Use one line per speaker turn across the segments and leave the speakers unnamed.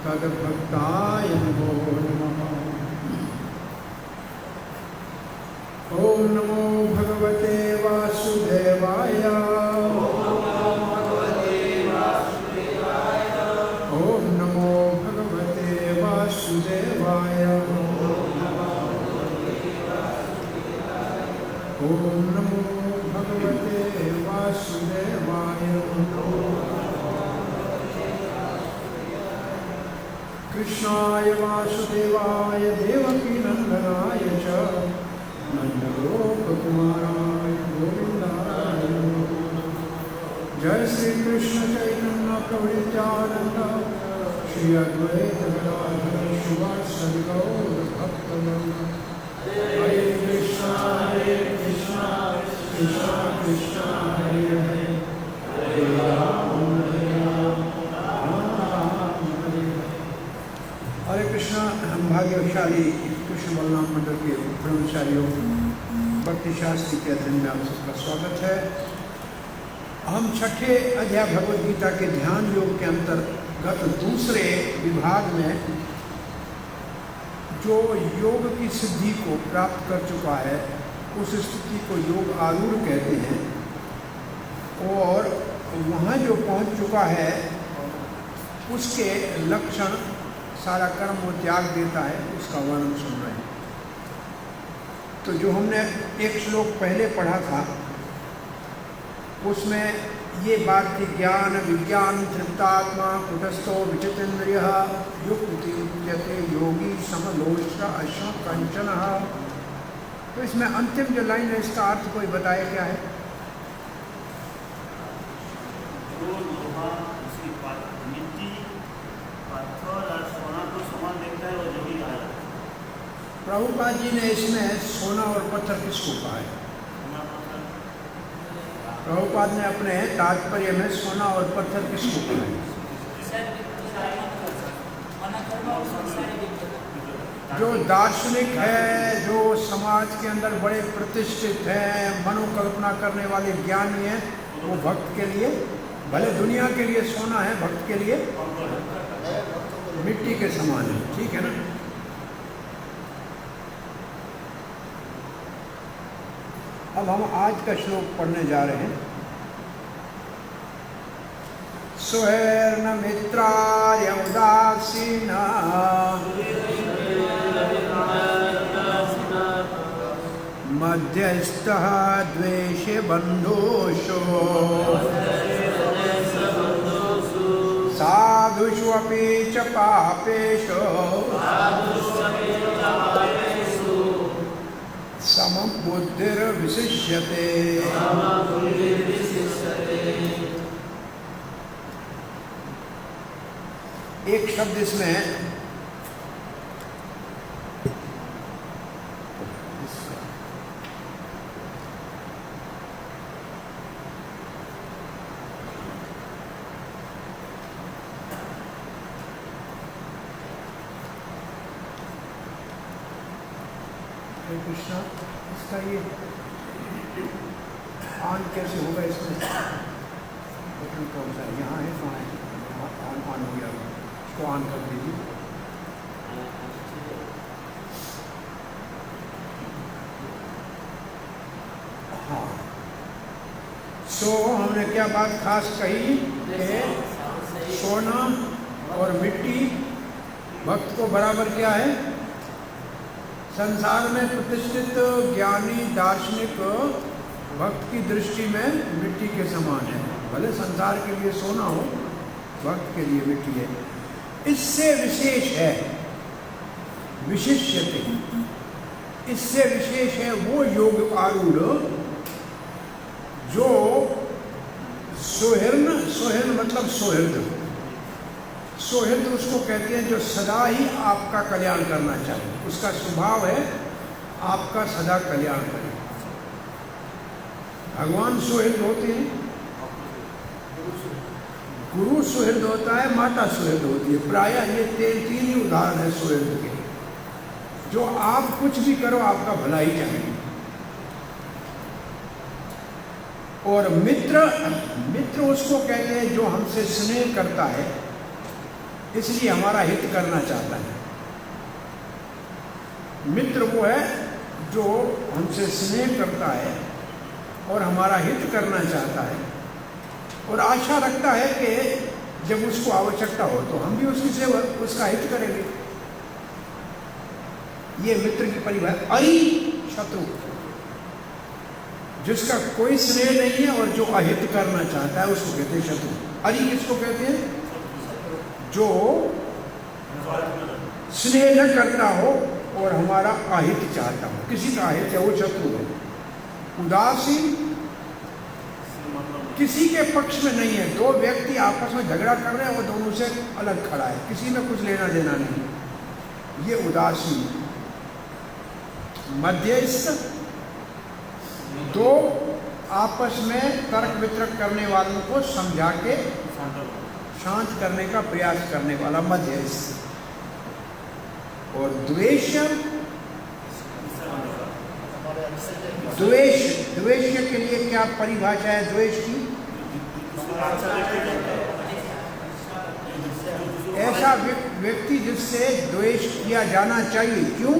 तद्भक्ताय नमो नमः। ओम नमो भगवते वासुदेवाय। ओम नमो भगवते वासुदेवाय। ओम नमो भगवते वासुदेवाय। कृष्णाय वासुदेवाय देवकी नंदनाय च नंदगोपकुमाराय गोविंदाय नमः। जय श्री कृष्ण चैतन्य प्रभु नित्यानंद श्री अद्वैत गदाधर श्रीवासदि गौर भक्तवृंद। हरे कृष्णा कृष्णा कृष्णा हरे हरे, हरे राम राम हरे। हरे कृष्णा। हम भाग्यशाली कृष्ण बलराम मंडल के ब्रह्मचारियों भक्ति शास्त्री के अध्ययन में आप सबका स्वागत है। हम छठे अध्याय भगवद गीता के ध्यान योग के अंतर्गत दूसरे विभाग में जो योग की सिद्धि को प्राप्त कर चुका है उस स्थिति को योग आरूढ़ कहते हैं, और वहाँ जो पहुँच चुका है उसके लक्षण सारा कर्म वो त्याग देता है, उसका वर्णन सुन रहे हैं। तो जो हमने एक श्लोक पहले पढ़ा था उसमें ये बात थी, ज्ञान विज्ञान तृप्तात्मा कुटस्थो विचितेन्द्रियः युक्तिते योगी समलोष्ट अश्व कंचन। तो इसमें अंतिम जो लाइन है इसका अर्थ कोई बताए क्या है? प्रभुपाद जी ने इसमें सोना और पत्थर किसको कहा है? प्रभुपाद ने अपने तात्पर्य में सोना और पत्थर किसको कहा है? जो दार्शनिक है, जो समाज के अंदर बड़े प्रतिष्ठित हैं, मनोकल्पना करने वाले ज्ञानी हैं, वो भक्त के लिए, भले दुनिया के लिए सोना है, भक्त के लिए मिट्टी के समान है। ठीक है ना? अब हम आज का श्लोक पढ़ने जा रहे हैं। सुहैर्न मित्राय उदासीना मध्यस्थः द्वेषे बन्धुषु साधुषु अपि च पापेषु समबुद्धिर्विशिष्यते। एक शब्द इसमें कृष्णा, इसका ये ऑन कैसे होगा? इसमें बटन कौन सा है? यहाँ है, कहाँ है? ऑन ऑन हो गया, इसको ऑन कर दीजिए। हाँ, सो हमने क्या बात खास कही कि सोना और मिट्टी भक्त को बराबर क्या है? संसार में प्रतिष्ठित ज्ञानी दार्शनिक भक्त की दृष्टि में मिट्टी के समान है। भले संसार के लिए सोना हो, भक्त के लिए मिट्टी है। इससे विशेष है विशिष्यते, इससे विशेष है वो योग आरूढ़ जो सुहृद, सुहृद मतलब सुहृद, सुहृद उसको कहते हैं जो सदा ही आपका कल्याण करना चाहिए। उसका स्वभाव है आपका सदा कल्याण करे। भगवान सुहृद होते हैं, गुरु सुहृद होता है, माता सुहृद होती है। प्रायः ये तीन ही उदाहरण है सुहृद के, जो आप कुछ भी करो आपका भला ही चाहिए। और मित्र, मित्र उसको कहते हैं जो हमसे स्नेह करता है, इसलिए हमारा हित करना चाहता है। मित्र वो है जो हमसे स्नेह करता है और हमारा हित करना चाहता है और आशा रखता है कि जब उसको आवश्यकता हो तो हम भी उसकी सेवा, उसका हित करेंगे। ये मित्र की परिभाषा। अहि शत्रु, जिसका कोई स्नेह नहीं है और जो अहित करना चाहता है उसको कहते हैं शत्रु। अरि किसको कहते हैं? जो स्नेह न करता हो और हमारा अहित चाहता हो, किसी का अहित है, वो शत्रु है। उदासीन किसी के पक्ष में नहीं है। दो व्यक्ति आपस में झगड़ा कर रहे हैं, वो दोनों से अलग खड़ा है, किसी में कुछ लेना देना नहीं, ये उदासीन। मध्यस्थ, दो आपस में तर्क वितर्क करने वालों को समझा के शांत करने का प्रयास करने वाला मध्यस्थ। और द्वेष, द्वेष के लिए क्या परिभाषा है द्वेष की? ऐसा व्यक्ति जिससे द्वेष किया जाना चाहिए। क्यों?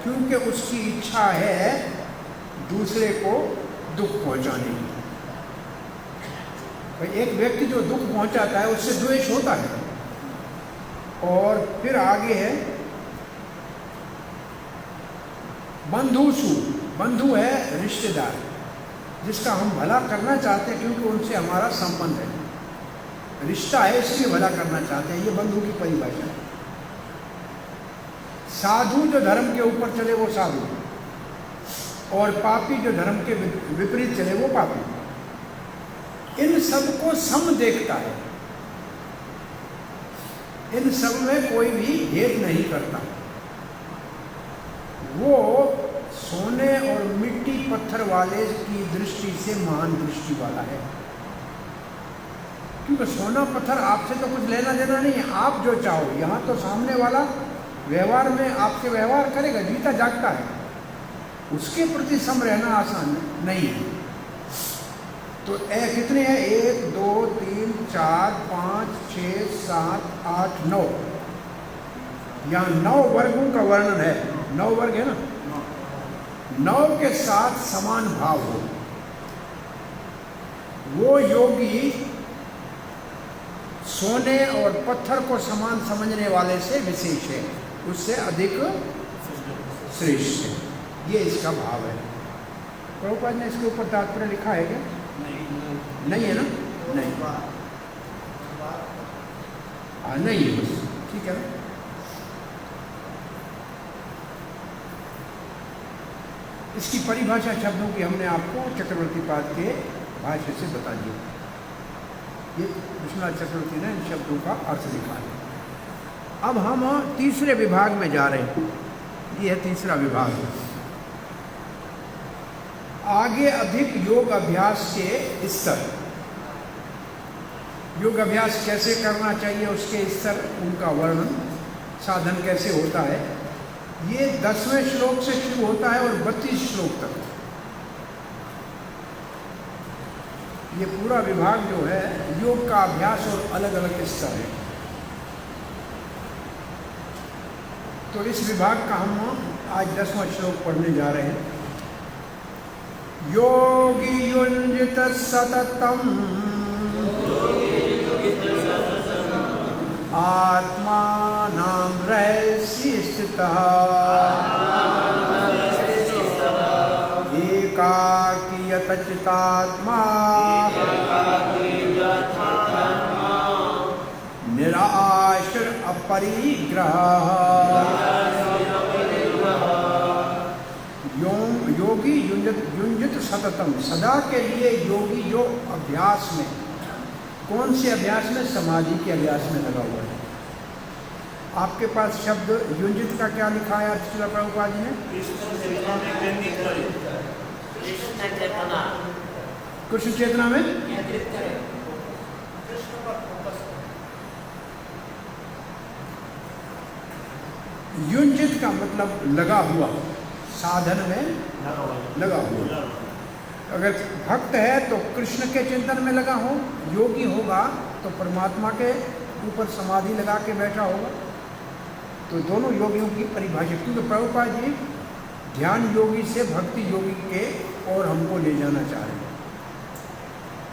क्योंकि उसकी इच्छा है दूसरे को दुख पहुंचाने की। भाई एक व्यक्ति जो दुख पहुंचाता है उससे द्वेष होता है। और फिर आगे है बंधुसु, बंधु है रिश्तेदार, जिसका हम भला करना चाहते हैं क्योंकि उनसे हमारा संबंध है, रिश्ता है इसलिए भला करना चाहते हैं, ये बंधु की परिभाषा है। साधु जो धर्म के ऊपर चले वो साधु, और पापी जो धर्म के विपरीत चले वो पापी। इन सबको सम देखता है, इन सब में कोई भी भेद नहीं करता। वो सोने और मिट्टी पत्थर वाले की दृष्टि से महान दृष्टि वाला है। क्योंकि सोना पत्थर आपसे तो कुछ लेना देना नहीं है, आप जो चाहो। यहाँ तो सामने वाला व्यवहार में आपसे व्यवहार करेगा, जीता जागता है, उसके प्रति सम रहना आसान नहीं है। तो कितने हैं? 1 2 3 4 5 6 7 8 9, यहाँ 9 वर्गों का वर्णन है। 9 वर्ग है ना, 9 के साथ समान भाव हो, वो योगी सोने और पत्थर को समान समझने वाले से विशेष है, उससे अधिक श्रेष्ठ है। ये इसका भाव है। प्रभुपाद ने इसके ऊपर तात्पर्य लिखा है क्या? नहीं है ना? नहीं, नहीं है बस, ठीक है ना। इसकी परिभाषा शब्दों की हमने आपको चक्रवर्ती पाद के भाष्य से बता दी। ये विश्वनाथ चक्रवर्ती ने इन शब्दों का अर्थ लिखा है। अब हम तीसरे विभाग में जा रहे हैं। ये है तीसरा विभाग। आगे अधिक योग अभ्यास के स्तर, योग अभ्यास कैसे करना चाहिए उसके स्तर, उनका वर्णन, साधन कैसे होता है, ये 10वें श्लोक से शुरू होता है और 32 श्लोक तक। ये पूरा विभाग जो है योग का अभ्यास और अलग अलग स्तर है। तो इस विभाग का हम आज 10वां श्लोक पढ़ने जा रहे हैं। योगी युञ्जित सततम् आत्मानं रहसि स्थितः एकाकी चित्तात्मा निराश्र अपरिग्रह। योगी युञ्जित सततम, सदा के लिए योगी जो अभ्यास में, कौन से अभ्यास में? समाधि के अभ्यास में लगा हुआ है। आपके पास शब्द युञ्जित का क्या लिखा है श्रील प्रभुपाद जी ने? कृष्ण चेतना में युञ्जित का मतलब लगा हुआ, साधन में लगा हुआ। अगर भक्त है तो कृष्ण के चिंतन में लगा हो, योगी होगा तो परमात्मा के ऊपर समाधि लगा के बैठा होगा। तो दोनों योगियों की परिभाषा, क्योंकि प्रभुपाद जी ध्यान योगी से भक्ति योगी के और हमको ले जाना चाह रहे हैं।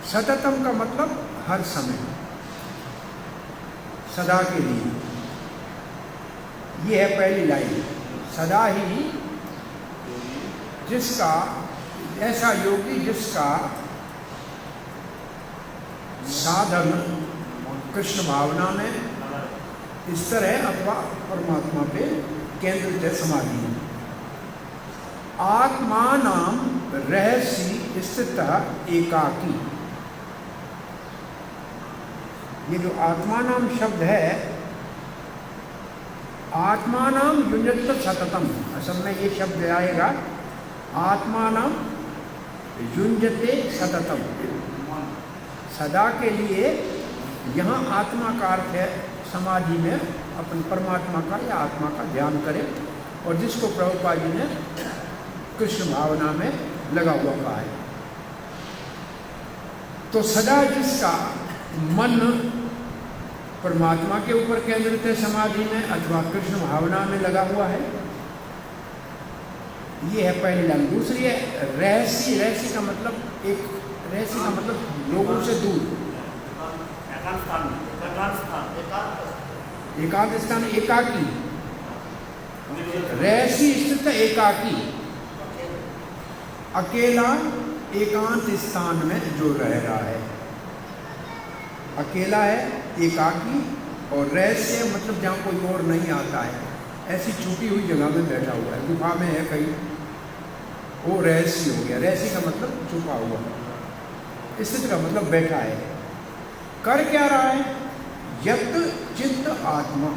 सततम का मतलब हर समय, सदा के लिए। ये है पहली लाइन, सदा ही जिसका, ऐसा योगी जिसका साधन कृष्ण भावना में स्थिर है अथवा परमात्मा पे केंद्रित है, समाधि है। आत्मानाम रहस्य स्थित एकाकी। ये जो आत्मानाम शब्द है, आत्मानाम युञ्जत सततम, असल में ये शब्द आएगा आत्मानाम युञ्जते सततम, सदा के लिए। यहाँ आत्मा का अर्थ है समाधि में अपन परमात्मा का या आत्मा का ध्यान करें, और जिसको प्रभुपाद जी ने कृष्ण भावना में लगा हुआ कहा है। तो सदा जिसका मन परमात्मा के ऊपर केंद्रित है समाधि में अथवा कृष्ण भावना में लगा हुआ है, ये है पहली लाइन। दूसरी है रहस्य। रहस्य का मतलब, एक रहस्य का मतलब लोगों से दूर, एकांत स्थान, एकाकी। रहस्य स्थित एकाकी, अकेला एकांत स्थान में जो रह रहा है, अकेला है, एकाकी। और रहस्य मतलब जहाँ कोई और नहीं आता है, ऐसी छुपी हुई जगह में बैठा हुआ है, गुफा में है कहीं, वो रहस्य हो गया। रहस्य का मतलब छुपा हुआ, स्थित का मतलब बैठा है। कर क्या रहा है? यत चित्त आत्मा,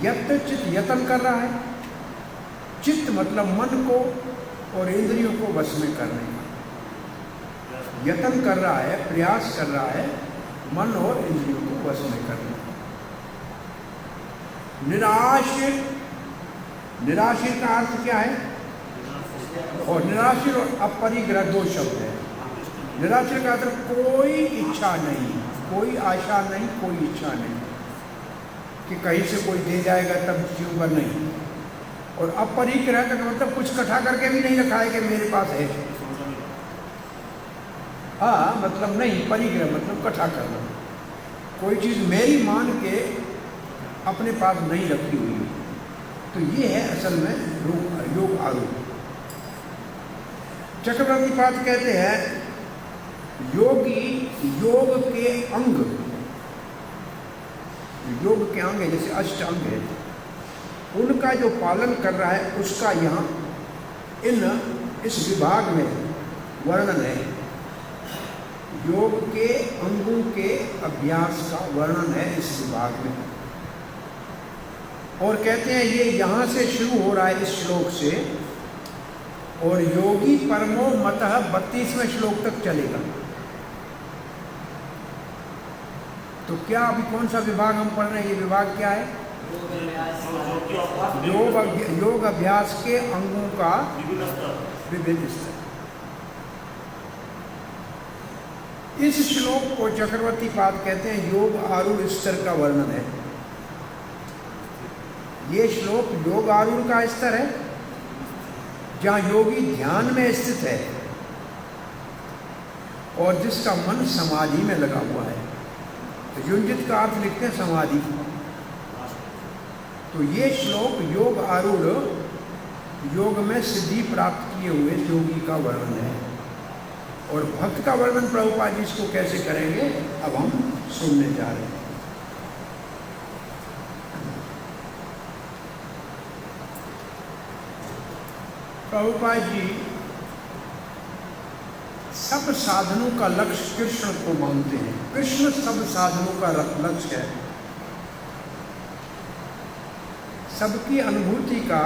यत चित्त, यतन कर रहा है। चित्त मतलब मन को और इंद्रियों को वश में करने का यतन कर रहा है, प्रयास कर रहा है मन और इंद्रियों को वश में करने का। निराश्रित, निराश्रित का अर्थ क्या है? और निराश्रित और अपरिग्रह दो शब्द है। निराश्रित का अर्थ कोई इच्छा नहीं, कोई आशा नहीं, कोई इच्छा नहीं कि कहीं से कोई दे जाएगा तब जीऊंगा, नहीं। और अपरिग्रह का मतलब कुछ इकट्ठा करके भी नहीं रखा है कि मेरे पास है। हाँ, मतलब नहीं, परिग्रह मतलब इकट्ठा करना, कोई चीज़ मेरी मान के अपने पास नहीं रखी हुई है। तो ये है असल में योग आरोप। चक्रवर्ती पाद कहते हैं योगी योग के अंग, योग के अंग है जैसे अष्ट अंग है, उनका जो पालन कर रहा है उसका यहाँ इस विभाग में वर्णन है। योग के अंगों के अभ्यास का वर्णन है इस विभाग में। और कहते हैं ये यहाँ से शुरू हो रहा है इस श्लोक से, और योगी परमो मतः 32वें श्लोक तक चलेगा। तो क्या अभी कौन सा विभाग हम पढ़ रहे हैं? ये विभाग क्या है? योग अभ्यास के अंगों का विभिन्न स्तर। इस श्लोक को चक्रवर्ती पाद कहते हैं योग आरूढ़ स्तर का वर्णन है। ये श्लोक योग आरूढ़ का स्तर है, जहाँ योगी ध्यान में स्थित है और जिसका मन समाधि में लगा हुआ है। तो युंजित का अर्थ लिखते हैं समाधि। तो ये श्लोक योग आरूढ़, योग में सिद्धि प्राप्त किए हुए योगी का वर्णन है। और भक्त का वर्णन प्रभुपाद जी इसको कैसे करेंगे अब हम सुनने जा रहे हैं। प्रभुपाद जी सब साधनों का लक्ष्य कृष्ण को मानते हैं। कृष्ण सब साधनों का लक्ष्य है। सबकी अनुभूति का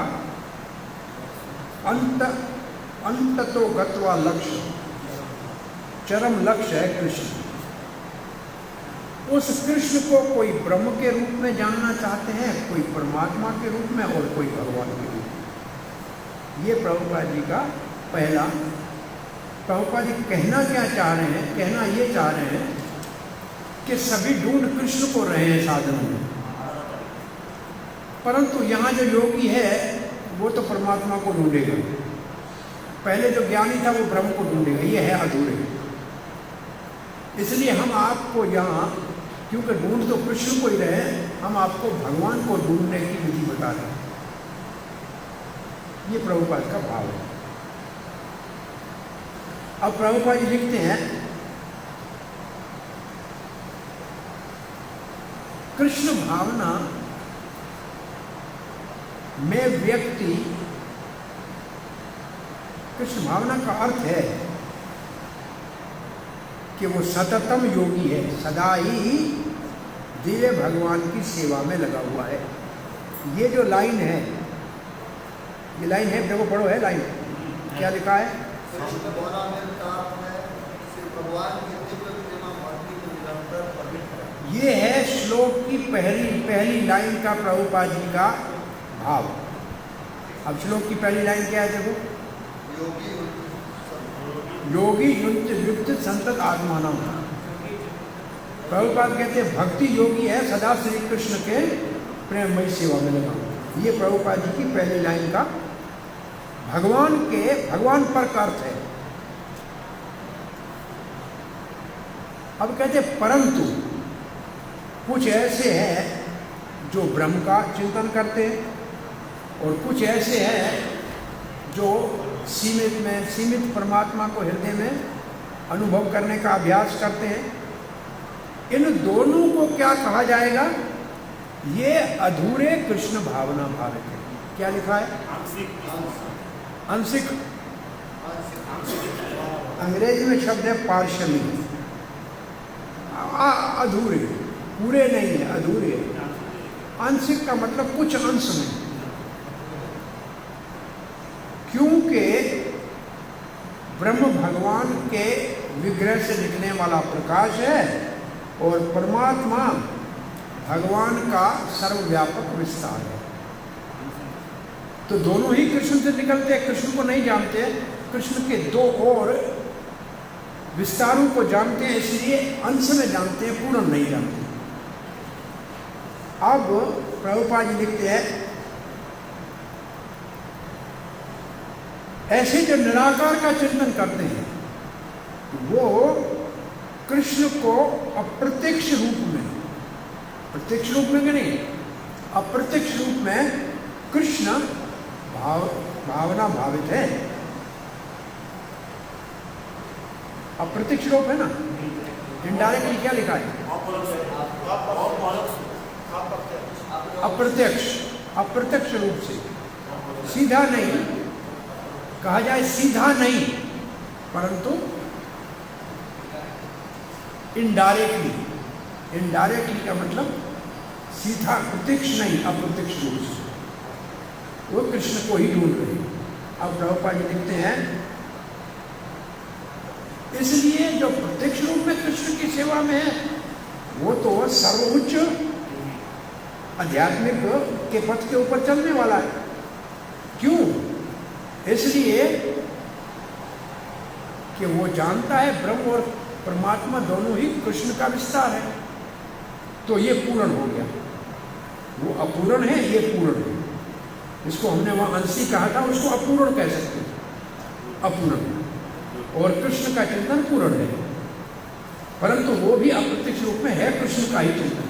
अंततो गत्वा लक्ष्य, चरम लक्ष्य है कृष्ण। उस कृष्ण को कोई ब्रह्म के रूप में जानना चाहते हैं, कोई परमात्मा के रूप में और कोई भगवान के रूप में। ये प्रभुपाद जी का पहला प्रभुपाद जी कहना क्या चाह रहे हैं? कहना ये चाह रहे हैं कि सभी ढूंढ कृष्ण को रहे हैं साधनों में, परंतु यहाँ जो योगी है वो तो परमात्मा को ढूंढेगा। पहले जो ज्ञानी था वो ब्रह्म को ढूंढेगा, ये है अधूरे। इसलिए हम आपको यहाँ, क्योंकि ढूंढ तो कृष्ण को ही रहे, हम आपको भगवान को ढूंढने की विधि बता रहे हैं। ये प्रभुपाद का भाव है। अब प्रभुपाद जी लिखते हैं, कृष्ण भावना में व्यक्ति, कृष्ण भावना का अर्थ है कि वो सततम योगी है, सदा ही दिव्य भगवान की सेवा में लगा हुआ है। ये जो लाइन है, ये लाइन है, देखो पढ़ो है लाइन, क्या लिखा है? ये है श्लोक की पहली लाइन का प्रभुपाद जी का भाव। अब श्लोक की पहली लाइन क्या है? देखो, योगी युक्त संतत आत्मानम। प्रभुपाद कहते हैं भक्ति योगी है, सदा श्री कृष्ण के प्रेममयी सेवा में लगा। ये प्रभुपाद जी की पहली लाइन का भगवान पर का अर्थ है। अब कहते परंतु कुछ ऐसे हैं जो ब्रह्म का चिंतन करते हैं और कुछ ऐसे हैं जो सीमित परमात्मा को हृदय में अनुभव करने का अभ्यास करते हैं। इन दोनों को क्या कहा जाएगा? ये अधूरे कृष्ण भावना भावित है। क्या लिखा है? आंशिक। अंग्रेजी में शब्द है पार्शली, अधूरे, पूरे नहीं है, अधूरे। आंशिक का मतलब कुछ अंश में, क्योंकि ब्रह्म भगवान के विग्रह से निकलने वाला प्रकाश है और परमात्मा भगवान का सर्वव्यापक विस्तार है। तो दोनों ही कृष्ण से निकलते हैं, कृष्ण को नहीं जानते, कृष्ण के दो और विस्तारों को जानते हैं, इसलिए अंश में जानते हैं, पूर्ण नहीं जानते। अब प्रभुपाद जी लिखते हैं, ऐसे जो निराकार का चिंतन करते हैं वो कृष्ण को अप्रत्यक्ष रूप में, प्रत्यक्ष रूप में नहीं, अप्रत्यक्ष रूप में कृष्ण भावना भावित है। अप्रत्यक्ष रूप है ना, इनडायरेक्टली क्या लिखा है? अप्रत्यक्ष रूप से, सीधा नहीं कहा जाए, सीधा नहीं, परंतु इनडायरेक्टली का मतलब सीधा, प्रत्यक्ष नहीं, अप्रत्यक्ष रूप से वो कृष्ण को ही ढूंढ रहे हैं। अब प्रभुपाद जी लिखते हैं, इसलिए जो प्रत्यक्ष रूप में कृष्ण की सेवा में है वो तो सर्वोच्च आध्यात्मिक के पथ के ऊपर चलने वाला है। क्यों? इसलिए कि वो जानता है ब्रह्म और परमात्मा दोनों ही कृष्ण का विस्तार है, तो ये पूर्ण हो गया। वो अपूर्ण है, ये पूर्ण है। इसको हमने वहाँ अंशी कहा था, उसको अपूर्ण कह सकते हैं, अपूर्ण। और कृष्ण का चिंतन पूर्ण है, परंतु वो भी अप्रत्यक्ष रूप में है कृष्ण का ही चिंतन।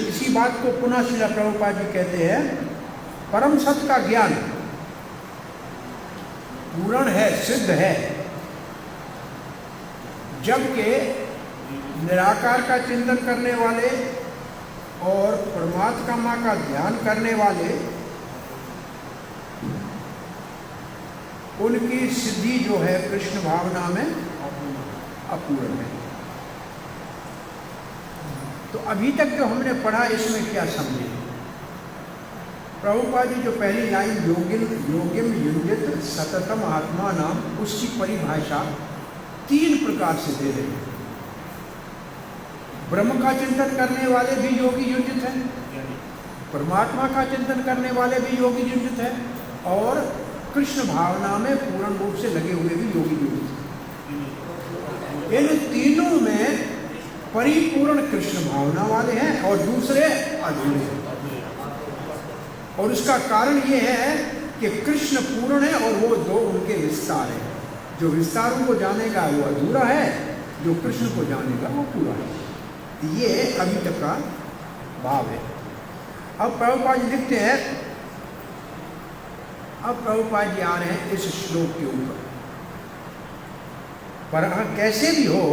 इसी बात को पुनः श्रील प्रभुपाद जी कहते हैं, परम सत्य का ज्ञान पूर्ण है, सिद्ध है, जबकि निराकार का चिंतन करने वाले और परमात्मा का ध्यान करने वाले, उनकी सिद्धि जो है कृष्ण भावना में अपूर्ण है। तो अभी तक जो हमने पढ़ा इसमें क्या समझे? प्रभुपाद जी जो पहली लाइन योगिम युञ्जत सततम आत्मा नाम, उसकी परिभाषा 3 प्रकार से दे रहे हैं। ब्रह्म का चिंतन करने वाले भी योगी युञ्जित हैं, परमात्मा का चिंतन करने वाले भी योगी नियोजित है और कृष्ण भावना में पूर्ण रूप से लगे हुए भी योगी नियोजित है। इन तीनों में परिपूर्ण कृष्ण भावना वाले हैं और दूसरे अधूरे हैं। और उसका कारण ये है कि कृष्ण पूर्ण है और वो दो उनके विस्तार हैं। जो विस्तारों को जानेगा वो अधूरा है, जो कृष्ण को जानेगा वो पूरा है। ये अभी तक का भाव है। अब प्रभुपाद जी लिखते हैं, अब प्रभुपाद जी आ रहे हैं इस श्लोक के ऊपर। पर कैसे भी हो,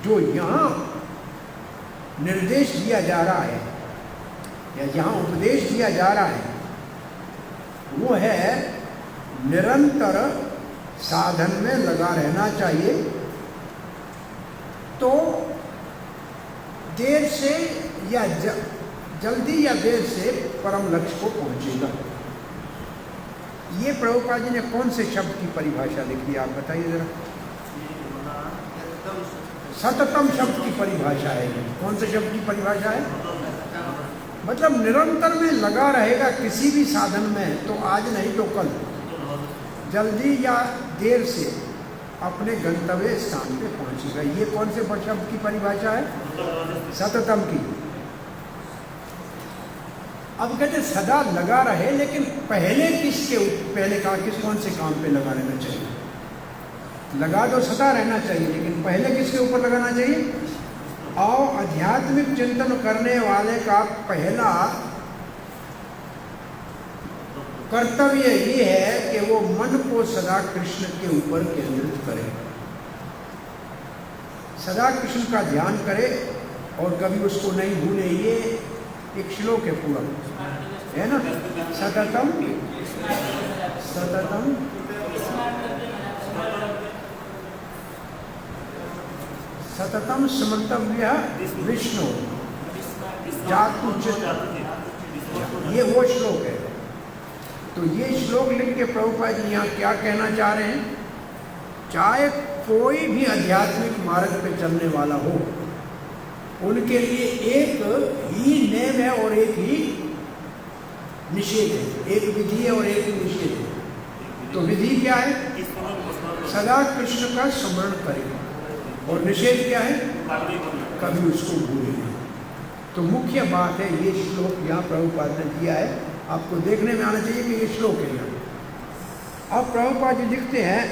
जो यहाँ निर्देश दिया जा रहा है या जहाँ उपदेश दिया जा रहा है वो है निरंतर साधन में लगा रहना चाहिए, तो देर से या जल्दी या देर से परम लक्ष्य को पहुंचेगा। ये प्रभुपाद जी ने कौन से शब्द की परिभाषा लिखी है, आप बताइए जरा। सततम शब्द की परिभाषा है। कौन से शब्द की परिभाषा है? मतलब निरंतर में लगा रहेगा किसी भी साधन में, तो आज नहीं तो कल, जल्दी या देर से अपने गंतव्य स्थान पे पहुंचेगा। ये कौन से शब्द की परिभाषा है? सततम की। अब कहते सदा लगा रहे, लेकिन पहले कहा किस कौन से काम पे लगा रहना चाहिए? लगा तो सदा रहना चाहिए, लेकिन पहले किसके ऊपर लगाना चाहिए? और आध्यात्मिक चिंतन करने वाले का पहला कर्तव्य ये है कि वो मन को सदा कृष्ण के ऊपर केंद्रित करे, सदा कृष्ण का ध्यान करे और कभी उसको नहीं भूले। ये एक श्लोक है पूरा, है ना? सततम सततम सततम स्मर्तव्य विष्णु जातु चित्त, ये वो श्लोक है। तो ये श्लोक लिख के प्रभुपाद जी यहाँ क्या कहना चाह रहे हैं? चाहे कोई भी आध्यात्मिक मार्ग पे चलने वाला हो, उनके लिए एक ही नियम है और एक ही निषेध है। एक विधि है और एक ही निषेध है। तो विधि क्या है? सदा कृष्ण का स्मरण करें, और निषेध क्या है? कभी उसको भूले नहीं। तो मुख्य बात है, ये श्लोक यहाँ प्रभुपाद ने दिया है, आपको देखने में आना चाहिए कि ये श्लोक है यहाँ। अब प्रभुपाद जी लिखते हैं,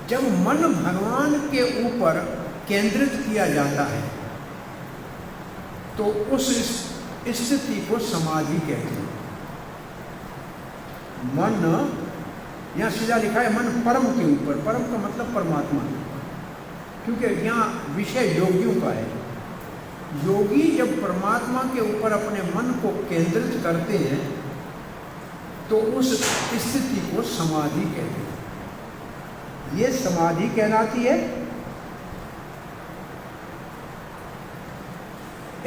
जब मन भगवान के ऊपर केंद्रित किया जाता है तो उस स्थिति को समाधि कहते हैं। मन, यहाँ सीधा लिखा है मन परम के ऊपर, परम का मतलब परमात्मा, क्योंकि यहाँ विषय योगियों का है। योगी जब परमात्मा के ऊपर अपने मन को केंद्रित करते हैं तो उस स्थिति को समाधि कहते हैं। ये समाधि कहलाती है।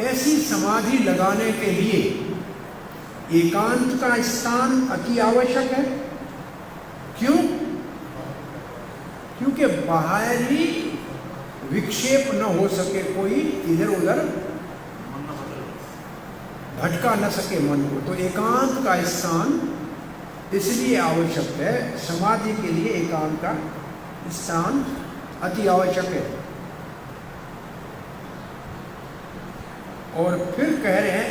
ऐसी समाधि लगाने के लिए एकांत का स्थान अति आवश्यक है। क्यों? क्योंकि बाहरी विक्षेप न हो सके, कोई इधर उधर भटका न सके मन को। तो एकांत का स्थान इसलिए आवश्यक है, समाधि के लिए एकांत का स्थान अति आवश्यक है। और फिर कह रहे हैं,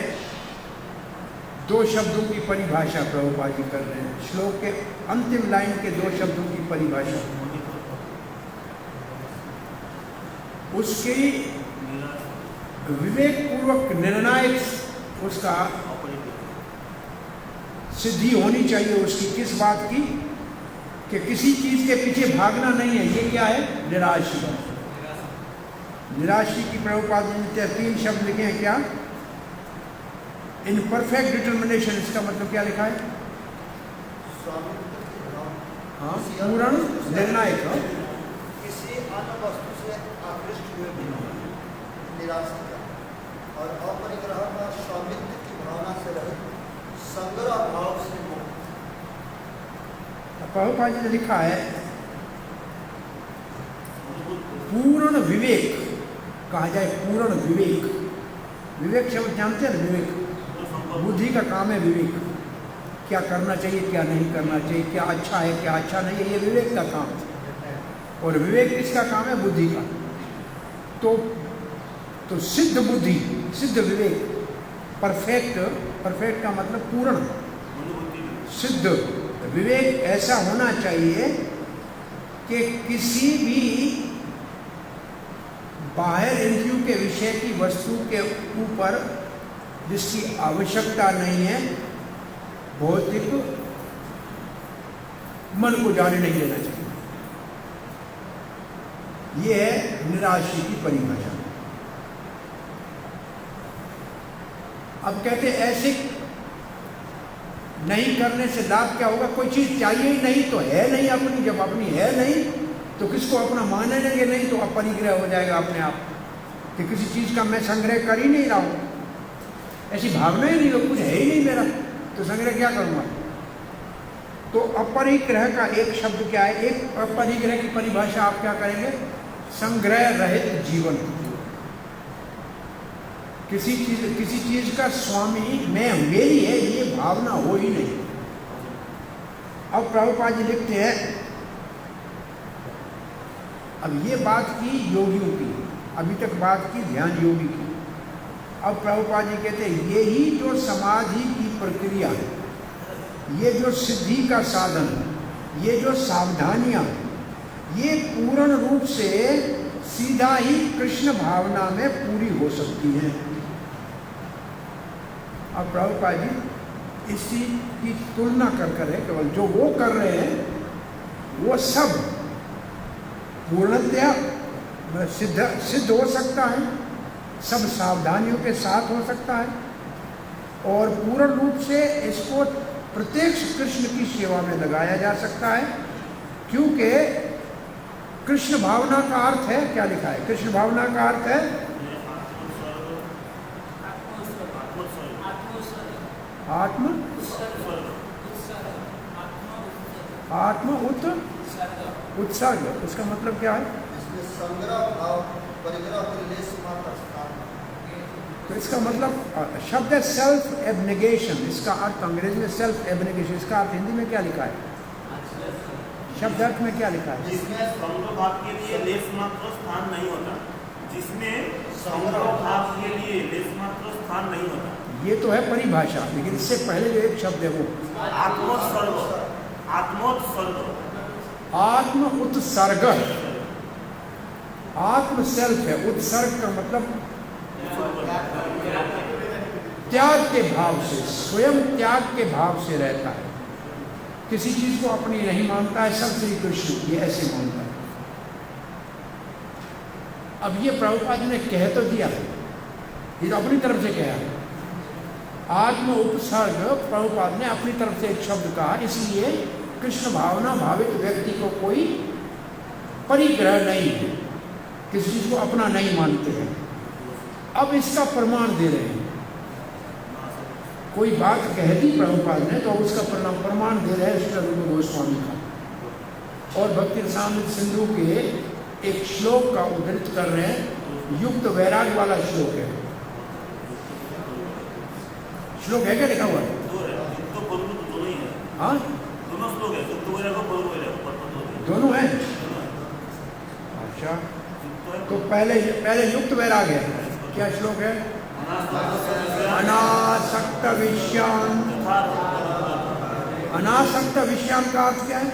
दो शब्दों की परिभाषा प्रभुपाद जी कर रहे हैं। श्लोक के अंतिम लाइन के दो शब्दों की परिभाषा, उसकी विवेक पूर्वक निर्णायक उसका सिद्धि होनी चाहिए। उसकी किस बात की? कि किसी चीज के पीछे भागना नहीं है। ये क्या है? निराशी। निराशी की प्रभुपाद जी ने 3 शब्द लिखे हैं। क्या? In perfect determination. इसका मतलब क्या लिखा है? हाँ, पूर्ण निर्णायक।
किसी अन्य वस्तु से आकृष्ट हुए बिना निराश और अपरिग्रह का स्वामित्व की भावना से रहित संग्रह भाव से मुक्त।
प्रभुपाद जी ने लिखा है पूर्ण विवेक कहा जाए। पूर्ण विवेक विवेक शब्द जानते हैं ना? विवेक, बुद्धि का काम है विवेक। क्या करना चाहिए, क्या नहीं करना चाहिए, क्या अच्छा है, क्या अच्छा नहीं है, ये विवेक का काम है। और विवेक किसका काम है? बुद्धि का। तो सिद्ध बुद्धि, सिद्ध विवेक, परफेक्ट, परफेक्ट का मतलब पूर्ण, सिद्ध विवेक ऐसा होना चाहिए कि किसी भी बाहर इंद्रियों के विषय की वस्तु के ऊपर जिसकी आवश्यकता नहीं है, भौतिक मन को जाने नहीं देना चाहिए। यह है निराशी की परिभाषा। अब कहते ऐसे नहीं करने से लाभ क्या होगा? कोई चीज चाहिए ही नहीं तो है नहीं अपनी, जब अपनी है नहीं तो किसको अपना माने लेंगे? नहीं तो अपरिग्रह हो जाएगा अपने आप कि किसी चीज का मैं संग्रह कर ही नहीं रहा हूं, ऐसी भावना ही नहीं हो, कुछ है ही नहीं मेरा, तो संग्रह क्या करूंगा? तो अपरिग्रह का एक शब्द क्या है? एक अपरिग्रह की परिभाषा आप क्या करेंगे? संग्रह रहित जीवन। किसी चीज का स्वामी मैं मेरी है ये भावना हो ही नहीं। अब प्रभुपाद जी लिखते हैं, अब ये बात की योगियों की, अभी तक बात की ध्यान योगी की। अब प्रभुपाद जी कहते हैं यही जो समाधि की प्रक्रिया है, ये जो सिद्धि का साधन, ये जो सावधानियां, ये पूर्ण रूप से सीधा ही कृष्ण भावना में पूरी हो सकती है। अब प्रभुपाद जी इसी की तुलना कर है, केवल जो वो कर रहे हैं वो सब पूर्णतया सिद्ध हो सकता है, सब सावधानियों के साथ हो सकता है, और पूर्ण रूप से इसको प्रत्यक्ष कृष्ण की सेवा में लगाया जा सकता है। क्योंकि कृष्ण भावना का अर्थ है, क्या लिखा है? कृष्ण भावना का अर्थ है आत्म उत्सर्ग। उसका मतलब क्या है? तो इसका मतलब शब्द है सेल्फ एब्नेगेशन। इसका अर्थ अंग्रेजी में सेल्फ एब्नेगेशन, इसका अर्थ हिंदी में क्या लिखा है? शब्द अर्थ में क्या लिखा है?
जिसमें संग्रह के लिए लेस मात्र स्थान नहीं होता, जिसमें संग्रह के लिए लेस मात्र स्थान नहीं होता।
ये तो है परिभाषा, लेकिन इससे पहले जो एक शब्द है वो
आत्मोत्सर्ग, आत्मोत्सर्ग,
आत्म उत्सर्ग। आत्म सेल्फ है, उत्सर्ग का मतलब त्याग के भाव से, स्वयं त्याग के भाव से रहता है, किसी चीज को अपनी नहीं मानता है, सब श्री कृष्ण ये ऐसे मानता है। अब ये प्रभुपाद जी ने कह तो दिया, ये तो अपनी तरफ से कहा, आत्म उपसर्ग प्रभुपाद ने अपनी तरफ से एक शब्द कहा, इसलिए कृष्ण भावना भावित व्यक्ति को कोई परिग्रह नहीं है, किसी चीज को अपना नहीं मानते हैं। अब इसका प्रमाण दे रहे हैं, कोई बात कह दी प्रभुपाद ने तो उसका प्रमाण दे रहे हैं श्री रूप गोस्वामी का। और भक्ति रसामृत सिंधु के एक श्लोक का उद्धृत कर रहे हैं, युक्त वैराग वाला श्लोक है। श्लोक है क्या लिखा हुआ है? हाँ दोनों है। अच्छा तो पहले युक्त वैराग है, क्या श्लोक है? अनासक्त विषयान। अनासक्त विषयान का अर्थ क्या है?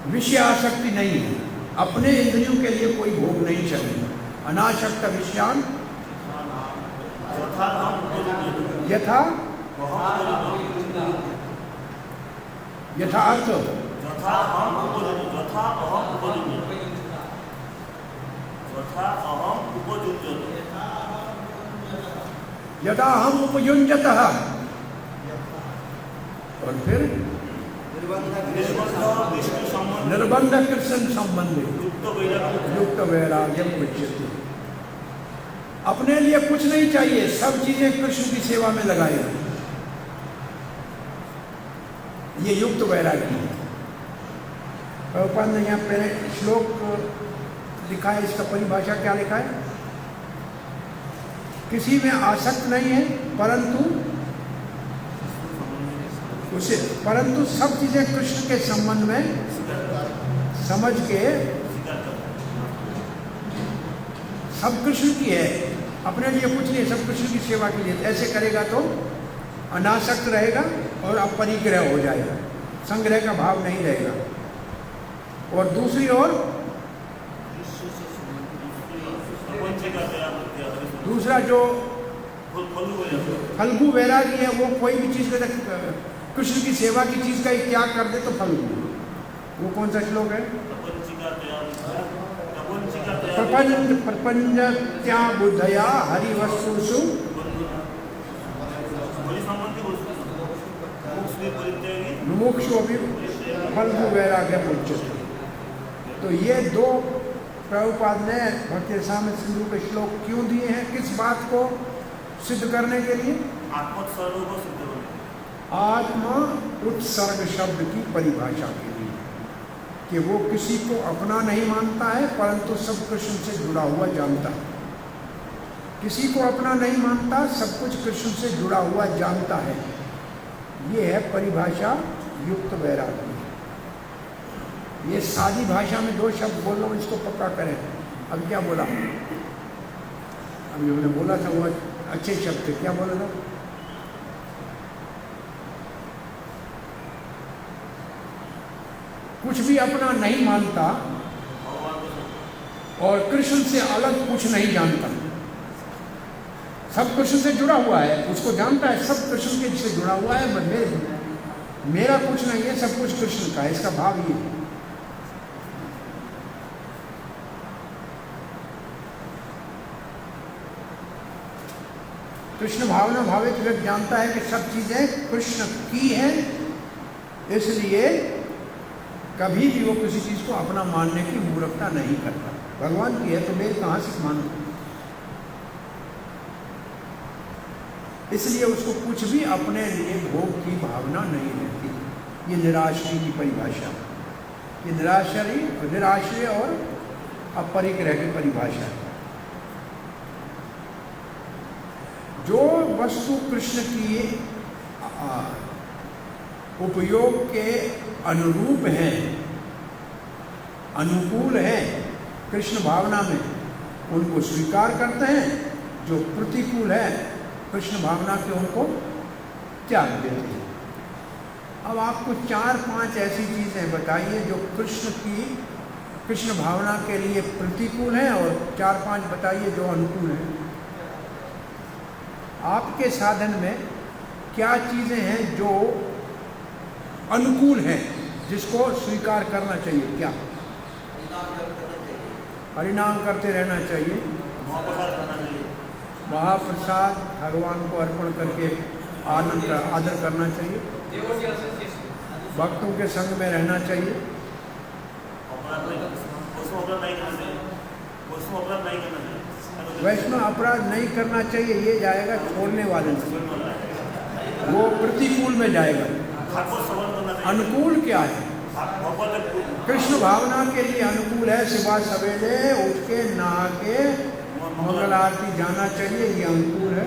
विषय आसक्ति नहीं है, अपने इंद्रियों के लिए कोई भोग नहीं चाहिए। अनासक्त विषयान यथा यथार्थ यदा हम उपयुंजत, और फिर निर्बंध कृष्ण संबंधी युक्त वैराग्यम उच्यते। अपने लिए कुछ नहीं चाहिए, सब चीजें कृष्ण की सेवा में लगाए, ये युक्त वैराग्य है। प्रभुपाद ने यहाँ पहले श्लोक लिखा है, इसका परिभाषा क्या लिखा है? किसी में आसक्त नहीं है, परंतु सब चीजें कृष्ण के संबंध में समझ के सब कृष्ण की है, अपने लिए कुछ नहीं, सब कृष्ण की सेवा के लिए। ऐसे करेगा तो अनासक्त रहेगा और अपरिग्रह हो जाएगा, संग्रह का भाव नहीं रहेगा। और दूसरी ओर दूसरा जो फल्गु वैरागी है, वो कोई भी चीज कृष्ण की सेवा की चीज का ही त्याग कर दे तो फल्गु। वो कौन सा श्लोक है? प्रपंच त्याग बुद्धया हरिवस्तुषु मुमुक्षु अभी फल्गु वैराग्य मुच्यते। तो ये दो प्रभुपाद ने भक्ति रसामृत सिंधु के श्लोक क्यों दिए हैं? किस बात को सिद्ध करने के लिए? आत्मा उत्सर्ग शब्द की परिभाषा के लिए, कि वो किसी को अपना नहीं मानता है परंतु सब कृष्ण से जुड़ा हुआ जानता है। किसी को अपना नहीं मानता, सब कुछ कृष्ण से जुड़ा हुआ जानता है। ये है परिभाषा युक्त वैराग्य। ये सादी भाषा में दो शब्द बोल रहा हूँ, इसको पक्का करें। अब क्या बोला? अभी हमने बोला था वो अच्छे शब्द थे, क्या बोला था? कुछ भी अपना नहीं मानता और कृष्ण से अलग कुछ नहीं जानता। सब कृष्ण से जुड़ा हुआ है, उसको जानता है, सब कृष्ण के से जुड़ा हुआ है, मेरा कुछ नहीं है, सब कुछ कृष्ण का है। इसका भाव ये है। कृष्ण भावना भावित व्यक्ति जानता है कि सब चीजें कृष्ण की हैं, इसलिए कभी भी वो किसी चीज को अपना मानने की मूर्खता नहीं करता। भगवान की है तो मेरे कहाँ से मानू? इसलिए उसको कुछ भी अपने लिए भोग की भावना नहीं रहती। ये निराश्रय की परिभाषा, ये निराश्रय और अपरिग्रह की परिभाषा है। जो वस्तु कृष्ण की उपयोग के अनुरूप है, अनुकूल है कृष्ण भावना में, उनको स्वीकार करते हैं। जो प्रतिकूल है कृष्ण भावना के, उनको त्याग देते हैं। अब आपको 4-5 ऐसी चीज़ें बताइए जो कृष्ण भावना के लिए प्रतिकूल हैं, और 4-5 बताइए जो अनुकूल हैं। आपके साधन में क्या चीज़ें हैं जो अनुकूल हैं, जिसको स्वीकार करना चाहिए? क्या? हरिनाम करते रहना चाहिए, महाप्रसाद भगवान को अर्पण करके आदर करना चाहिए, भक्तों के संग में रहना चाहिए, वैष्णव अपराध नहीं करना चाहिए। ये जाएगा छोड़ने वाले में, वो प्रतिकूल में जाएगा। अनुकूल क्या है? कृष्ण भावना के लिए अनुकूल है सुबह सवेरे उठ के नहा के मंगल आरती जाना चाहिए, ये अनुकूल है।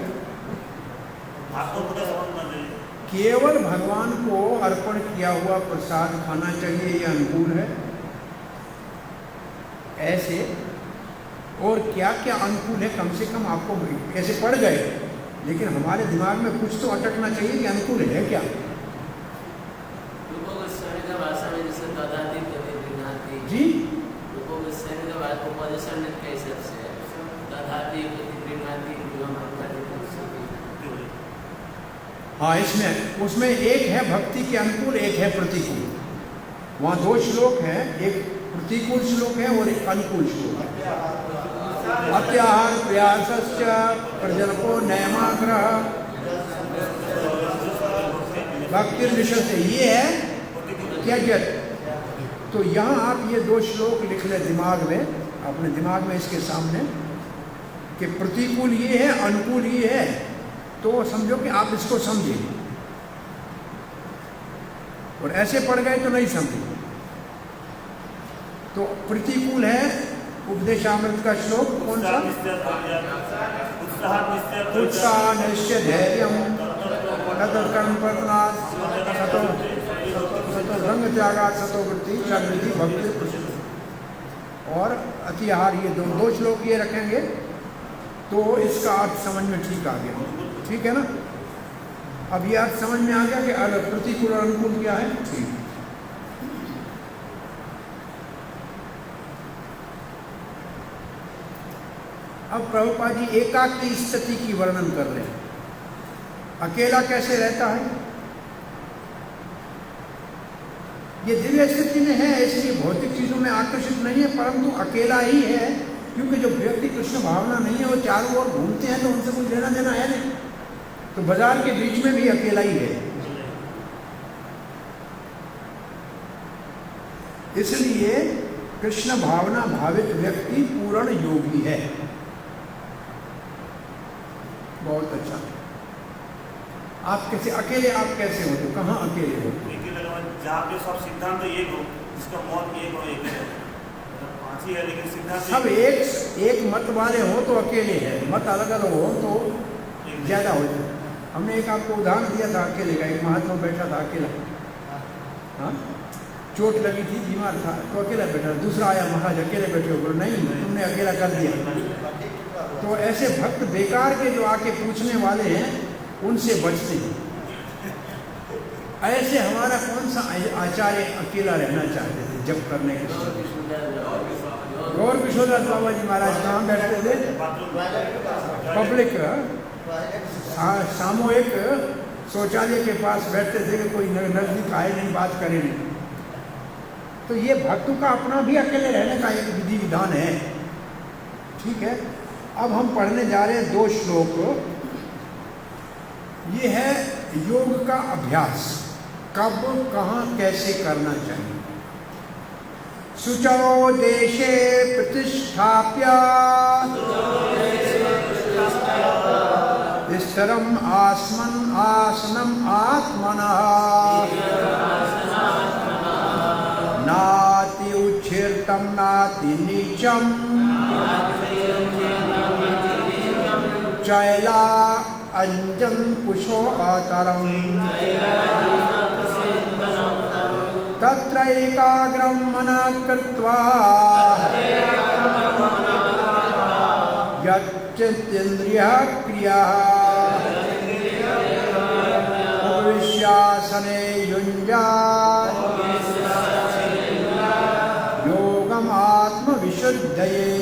केवल भगवान को अर्पण किया हुआ प्रसाद खाना चाहिए, ये अनुकूल है। ऐसे और क्या क्या अनुकूल है, कम से कम आपको ऐसे पड़ गए, लेकिन हमारे दिमाग में कुछ तो अटकना चाहिए कि अनुकूल है क्या। जी हाँ, इसमें उसमें एक है भक्ति के अनुकूल, एक है प्रतिकूल। वहाँ 2 श्लोक हैं, एक प्रतिकूल श्लोक है और एक अनुकूल श्लोक है। अत्याहार प्रयासश्च प्रजनको नयमाग्रह भक्ति निषेध, ये है त्यजत। तो यहाँ आप ये 2 श्लोक लिख लें दिमाग में, अपने दिमाग में इसके सामने, कि प्रतिकूल ये है, अनुकूल ये है। तो समझो कि आप इसको समझे, और ऐसे पढ़ गए तो नहीं समझे। तो प्रतिकूल है उपदेशामृत का श्लोक कौन सा? उत्साह निश्चय धैर्य कर्म प्रतनात् सतो रंग त्यागा सतो वृत्ति सद्विधि भक्ति प्रसिद्ध। और अतिहार, ये दो श्लोक ये रखेंगे तो इसका अर्थ समझ में ठीक आ गया। ठीक है ना? अब ये अर्थ समझ में आ गया कि प्रतिकूल और अनुकूल क्या है। ठीक। अब प्रभुपाद जी एकाक की स्थिति की वर्णन कर रहे हैं। अकेला कैसे रहता है? ये दिव्य स्थिति में है, इसलिए भौतिक चीजों में आकर्षित नहीं है, परंतु अकेला ही है, क्योंकि जो व्यक्ति कृष्ण भावना नहीं है वो चारों ओर घूमते हैं तो उनसे कुछ लेना देना है नहीं, तो बाजार के बीच में भी अकेला ही है। इसलिए कृष्ण भावना भावित व्यक्ति पूर्ण योगी है। बहुत अच्छा। आप कैसे अकेले, आप कैसे हो? तो कहाँ अकेले हो?
जहाँ पे सब सिद्धांत तो एक हो, जिसका मत एक हो, एक है, पांच ही है, लेकिन सिद्धांत
सब एक मत वाले हो तो अकेले है, मत अलग अलग हो तो ज्यादा हो जाए। हमने एक आपको उदाहरण दिया था अकेले का। एक महात्मा बैठा था अकेला, हाँ, चोट लगी थी, बीमार था तो अकेला बैठा। दूसरा आया, महाराज अकेले बैठे हो? बोलो नहीं, तुमने अकेला कर दिया। तो ऐसे भक्त बेकार के जो आके पूछने वाले हैं उनसे बचते हैं। ऐसे हमारा कौन सा आचार्य अकेला रहना चाहते थे जब करने के लिए? गौर किशोर दास बाबा जी महाराज कहाँ बैठते थे? पब्लिक सामूहिक शौचालय के पास बैठते थे कि कोई नजदीक आए नहीं, बात करे नहीं। तो ये भक्तों का अपना भी अकेले रहने का एक विधि विधान है। ठीक है। अब हम पढ़ने जा रहे हैं 2 श्लोक। ये है योग का अभ्यास, कब कहाँ कैसे करना चाहिए। शुचौ देशे प्रतिष्ठाप्य स्थिरम् आसनम् आत्मनः नाति उच्छिष्टं नाति नीचम् चैला अंजन कुशो आतरम् तत्रैकाग्रं मनः कृत्वा यच्चित्तेन्द्रियः क्रियः उपविश्यासने युञ्जात् योगम् आत्मविशुद्धये।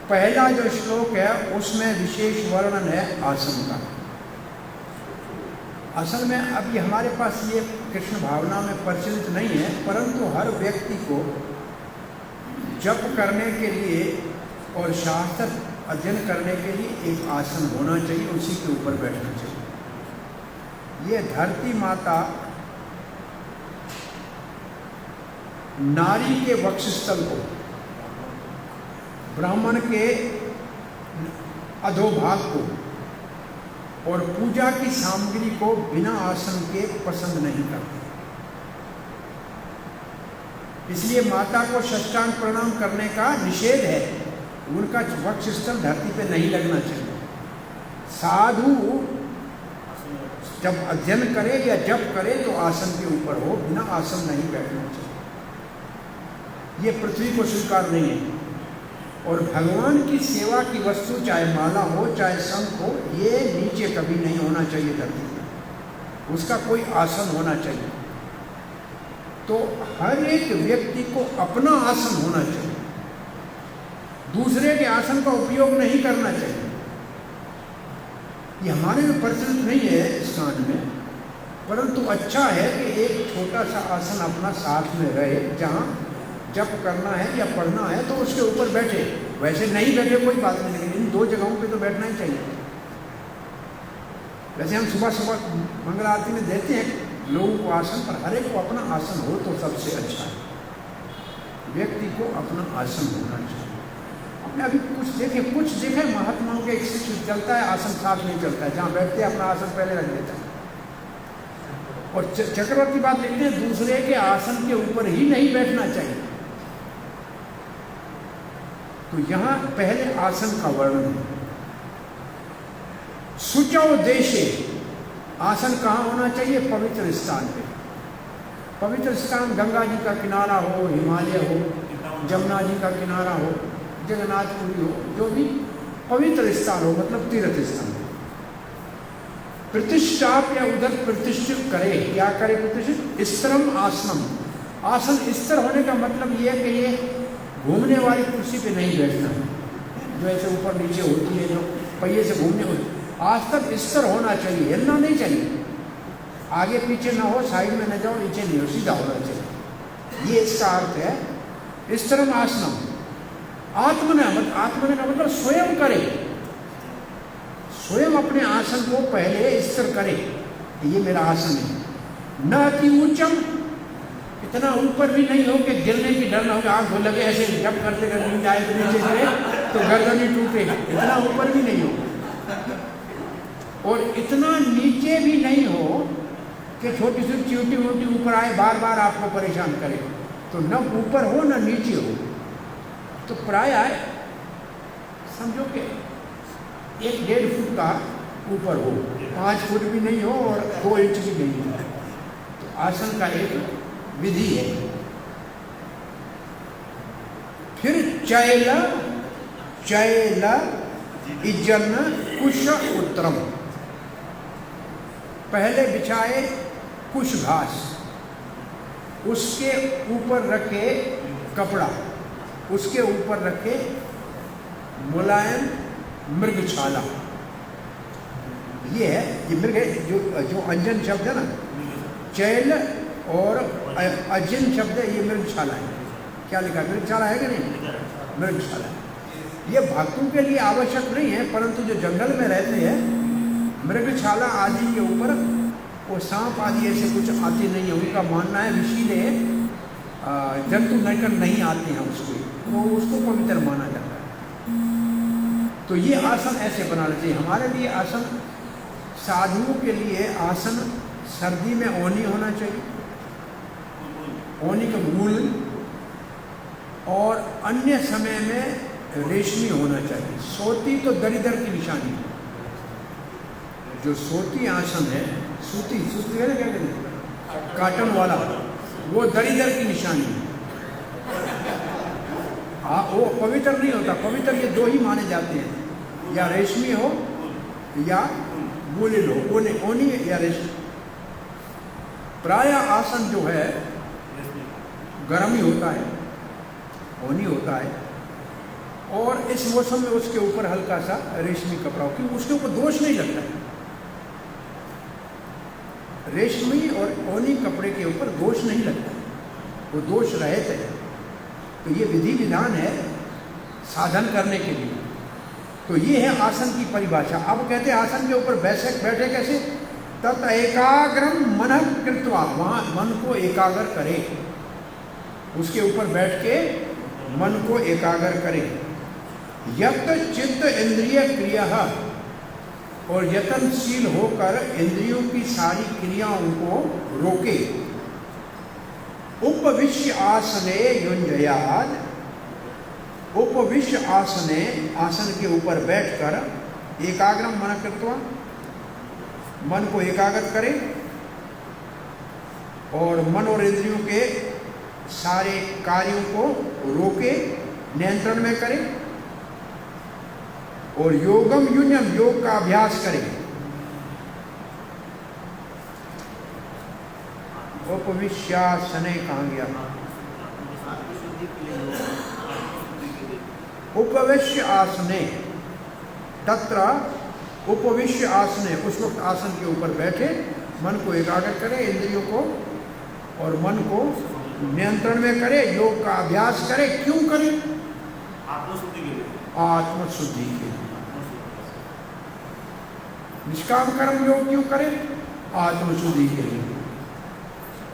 पहला जो श्लोक है उसमें विशेष वर्णन है आसन का। असल में अभी हमारे पास ये कृष्ण भावना में प्रचलित नहीं है, परंतु हर व्यक्ति को जप करने के लिए और शास्त्र अध्ययन करने के लिए एक आसन होना चाहिए, उसी के ऊपर बैठना चाहिए। ये धरती माता नारी के वक्षस्थल को, ब्राह्मण के अधोभाग को और पूजा की सामग्री को बिना आसन के पसंद नहीं करती। इसलिए माता को साष्टांग प्रणाम करने का निषेध है। उनका वक्षस्थल धरती पे नहीं लगना चाहिए। साधु जब अध्ययन करे या जप करे तो आसन के ऊपर हो, बिना आसन नहीं बैठना चाहिए। ये पृथ्वी को स्वीकार नहीं है। और भगवान की सेवा की वस्तु, चाहे माला हो चाहे शंख हो, ये नीचे कभी नहीं होना चाहिए धरती पे। उसका कोई आसन होना चाहिए। तो हर एक व्यक्ति को अपना आसन होना चाहिए, दूसरे के आसन का उपयोग नहीं करना चाहिए। ये हमारे में प्रचलित नहीं है स्थान में, परंतु अच्छा है कि एक छोटा सा आसन अपना साथ में रहे, जहाँ जप करना है या पढ़ना है तो उसके ऊपर बैठे। वैसे नहीं बैठे कोई बात नहीं, लेकिन इन 2 जगहों पे तो बैठना ही चाहिए। वैसे हम सुबह सुबह मंगल आरती में देते हैं लोगों को आसन, पर हर एक को अपना आसन हो तो सबसे अच्छा है। व्यक्ति को अपना आसन होना चाहिए। हमने अभी कुछ देखे महात्माओं के एक शिष्य चलता है, आसन साथ नहीं चलता है, जहाँ बैठते हैं अपना आसन पहले रख देता है और चक्रवर्ती बात लिखते हैं दूसरे के आसन के ऊपर ही नहीं बैठना चाहिए। तो यहां पहले आसन का वर्णन है। शुचौ देशे, आसन कहाँ होना चाहिए? पवित्र स्थान पे। पवित्र स्थान गंगा जी का किनारा हो, हिमालय हो, जमुना जी का किनारा हो, जगन्नाथपुरी हो, जो भी पवित्र स्थान हो, मतलब तीर्थ स्थान। प्रतिष्ठाप या उधर प्रतिष्ठित करे, क्या करे? प्रतिष्ठित। स्थिरम आसनम, आसन स्थिर होने का मतलब ये है कि ये घूमने वाली कुर्सी पे नहीं बैठना, जो ऐसे ऊपर नीचे होती है, जो पहिए से घूमने होती। आज तक स्थिर होना चाहिए, हिलना नहीं चाहिए, आगे पीछे ना हो, साइड में न जाओ, नीचे नहीं हो, सीधा होना चाहिए। ये इसका अर्थ है स्थिरम आसनम। आत्मन का मतलब स्वयं करे, स्वयं अपने आसन को पहले स्थिर करे, ये मेरा आसन है। न अति ऊंचम, इतना ऊपर भी नहीं हो कि गिरने की डर ना हो, आंख हो लगे ऐसे जब करते करते जाए तो नीचे गिरे तो गर्दन ही टूटे, इतना ऊपर भी नहीं हो और इतना नीचे भी नहीं हो कि छोटी सी चींटी वोटी ऊपर आए बार बार आपको परेशान करे। तो न ऊपर हो न नीचे हो, तो प्राय समझो कि 1-1.5 फुट का ऊपर हो, 5 फुट भी नहीं हो और 2 इंच भी नहीं हो। तो आसन का एक विधि है। फिर चैल इज्जन कुश उत्तरम, पहले बिछाए कुश घास, उसके ऊपर रखे कपड़ा, उसके ऊपर रखे मुलायम मृगछाला। ये है, ये मृग है, जो अंजन शब्द है ना, चैल और अजिन शब्द है, ये मृगछाला है। क्या लिखा है? मृगछाला है कि नहीं? मृगछाला। ये भक्तों के लिए आवश्यक नहीं है, परंतु जो जंगल में रहते हैं मृगछाला आदि के ऊपर वो सांप आदि ऐसे कुछ आते नहीं है, उनका मानना है विषीले जंतु नरकर नहीं आते हैं उसको, वो उसको पवित्र माना जाता है। तो ये आसन ऐसे बनाना चाहिए। हमारे लिए आसन, साधुओं के लिए आसन सर्दी में ओनी होना चाहिए, ओनी का मूल, और अन्य समय में रेशमी होना चाहिए। सोती तो दरिद्र की निशानी है। जो सोती आसन है, सूती है ना, क्या कहते हैं, काटन वाला, वो दरिद्र की निशानी है। वो पवित्र नहीं होता। पवित्र ये 2 ही माने जाते हैं, या रेशमी हो या वूलन हो, ओनी या रेशमी। प्राय आसन जो है गर्म ही होता है, ओनी होता है, और इस मौसम में उसके ऊपर हल्का सा रेशमी कपड़ा हो, क्योंकि उसके ऊपर दोष नहीं लगता है। रेशमी और ओनी कपड़े के ऊपर दोष नहीं लगता है, वो दोष रहित है। तो ये विधि विधान है साधन करने के लिए। तो ये है आसन की परिभाषा। अब कहते हैं आसन के ऊपर बैठे कैसे? तत् एकाग्रम मन कृत्वा, वहाँ मन को एकाग्र करे, उसके ऊपर बैठ के मन को एकाग्र करे। यत चित्त इंद्रिय क्रिया, और यत्नशील होकर इंद्रियों की सारी क्रियाओं को रोके। उपविश्य आसने युंजयाद, उपविश्य आसने, आसन के ऊपर बैठकर, एकाग्रम मन कृत्वा, मन को एकाग्र करे और मन और इंद्रियों के सारे कार्यों को रोके, नियंत्रण में करे, और योगम युन्यम, योग का अभ्यास करे। उपविश्यासने कहाँ गया? उपविश्य आसने, तत्र उपविश्य आसने, उस वक्त आसन के ऊपर बैठे, मन को एकाग्र करे, इंद्रियों को और मन को नियंत्रण में करे, योग का अभ्यास करे। क्यों करे?
आत्मशुद्धि के लिए।
आत्मशुद्धि के लिए। निष्काम कर्म योग क्यों करे? आत्मशुद्धि के लिए।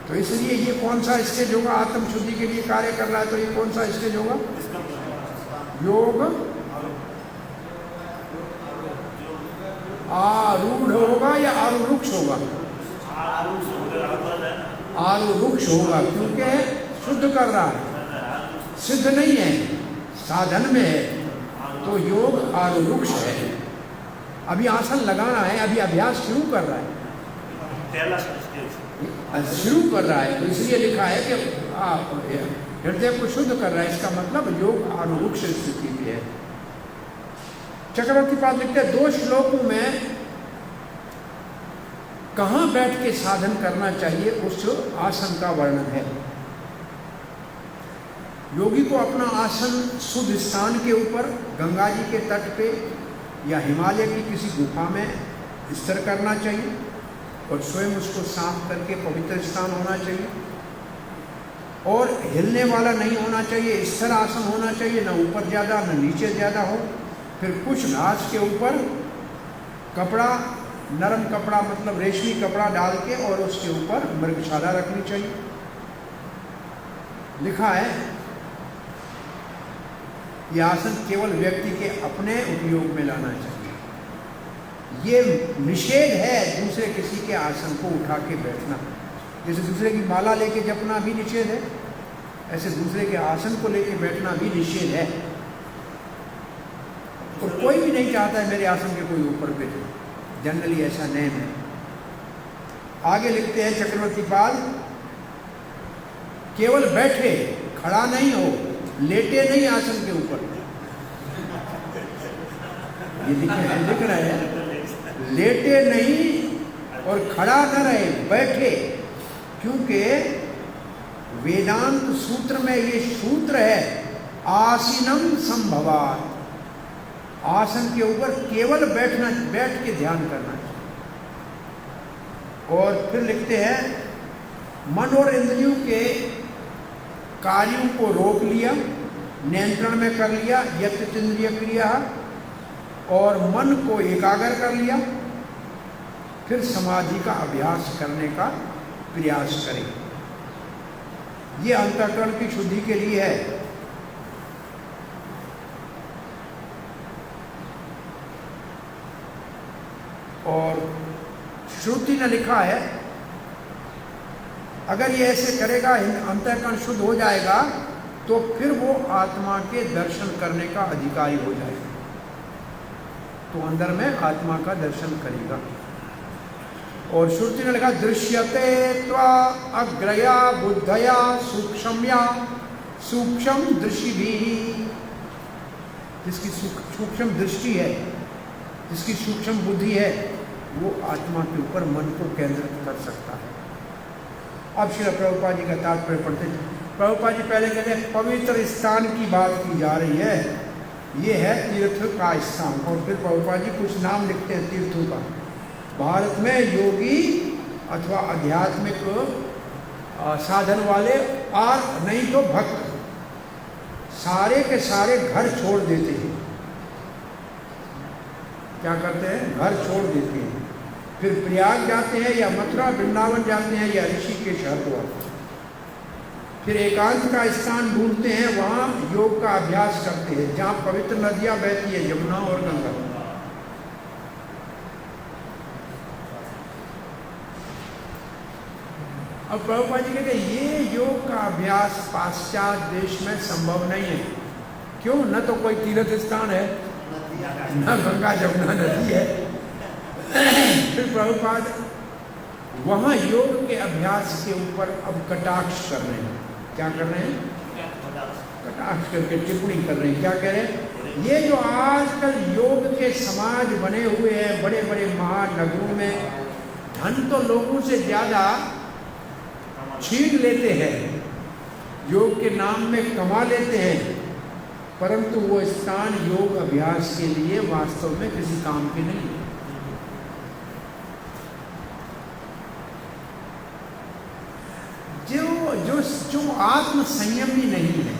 तो इसलिए ये कौन सा स्टेज होगा? आत्मशुद्धि के लिए कार्य कर रहा है, तो ये कौन सा स्टेज होगा? योग आरूढ़ होगा या आरूढ़ होगा? आरुरुक्ष होगा, क्योंकि शुद्ध कर रहा है, सिद्ध नहीं है, साधन में है, तो योग आरुरुक्ष है। अभी आसन लगाना है, अभी अभ्यास शुरू कर रहा है, शुरू कर रहा है, तो इसलिए लिखा है कि हृदय को शुद्ध कर रहा है। इसका मतलब योग आरुरुक्ष स्थिति में है। चक्रवर्ती पाद लिखते हैं 2 श्लोकों में कहाँ बैठ के साधन करना चाहिए उस आसन का वर्णन है। योगी को अपना आसन शुद्ध स्थान के ऊपर, गंगा जी के तट पे या हिमालय की किसी गुफा में स्थिर करना चाहिए और स्वयं उसको साफ करके पवित्र स्थान होना चाहिए और हिलने वाला नहीं होना चाहिए, स्थिर आसन होना चाहिए, न ऊपर ज़्यादा न नीचे ज़्यादा हो। फिर कुछ घास के ऊपर कपड़ा, नरम कपड़ा मतलब रेशमी कपड़ा डाल के और उसके ऊपर मृगशाला रखनी चाहिए। लिखा है यह आसन केवल व्यक्ति के अपने उपयोग में लाना चाहिए। ये निषेध है दूसरे किसी के आसन को उठा के बैठना। जैसे दूसरे की माला लेके जपना भी निषेध है, ऐसे दूसरे के आसन को लेके बैठना भी निषेध है। और कोई भी नहीं चाहता है मेरे आसन के कोई ऊपर बैठे, जनरली ऐसा नहीं है। आगे लिखते हैं चक्रवर्ती पाल, केवल बैठे, खड़ा नहीं हो, लेटे नहीं आसन के ऊपर। ये लिख रहे हैं, लेटे नहीं और खड़ा न रहे, बैठे। क्योंकि वेदांत सूत्र में ये सूत्र है आसीनम संभवात, आसन के ऊपर केवल बैठना, बैठ के ध्यान करना चाहिए। और फिर लिखते हैं मन और इंद्रियों के कार्यों को रोक लिया, नियंत्रण में कर लिया, यत इंद्रिय क्रिया, और मन को एकाग्र कर लिया। फिर समाधि का अभ्यास करने का प्रयास करें। ये अंतःकरण की शुद्धि के लिए है। और श्रुति ने लिखा है अगर ये ऐसे करेगा, अंतःकरण शुद्ध हो जाएगा, तो फिर वो आत्मा के दर्शन करने का अधिकारी हो जाएगा। तो अंदर में आत्मा का दर्शन करेगा। और श्रुति ने लिखा दृश्यते त्वा अग्रया बुद्धया सूक्ष्मया सूक्ष्म दृष्टि भी, जिसकी सूक्ष्म दृष्टि है, जिसकी सूक्ष्म बुद्धि है, वो आत्मा के ऊपर मन को केंद्रित कर सकता है। अब श्री प्रभुपाद जी का तात्पर्य पढ़ते हैं। प्रभुपाद जी पहले कहते हैं पवित्र स्थान की बात की जा रही है, ये है तीर्थ का स्थान। और फिर प्रभुपाद जी कुछ नाम लिखते हैं तीर्थों का। भारत में योगी अथवा आध्यात्मिक साधन वाले और नहीं तो भक्त सारे के सारे घर छोड़ देते हैं। क्या करते हैं? घर छोड़ देते हैं। फिर प्रयाग जाते हैं या मथुरा वृंदावन जाते हैं या ऋषिकेश हरिद्वार। फिर एकांत का स्थान ढूंढते हैं, वहाँ योग का अभ्यास करते हैं, जहाँ पवित्र नदियाँ बहती है, यमुना और गंगा। अब प्रभुपाद जी कहते हैं ये योग का अभ्यास पाश्चात्य देश में संभव नहीं है। क्यों? न तो कोई तीर्थ स्थान है, न गंगा यमुना नदी है। फिर प्रभुपाद वहाँ योग के अभ्यास के ऊपर अब कटाक्ष कर रहे हैं। क्या कर रहे हैं? कटाक्ष करके टिप्पणी कर रहे हैं। क्या कह रहे हैं? ये जो आजकल योग के समाज बने हुए हैं बड़े बड़े महानगरों में, धन तो लोगों से ज़्यादा छीन लेते हैं, योग के नाम में कमा लेते हैं, परंतु वो स्थान योग अभ्यास के लिए वास्तव में किसी काम के नहीं है। जो आत्म संयमी नहीं है,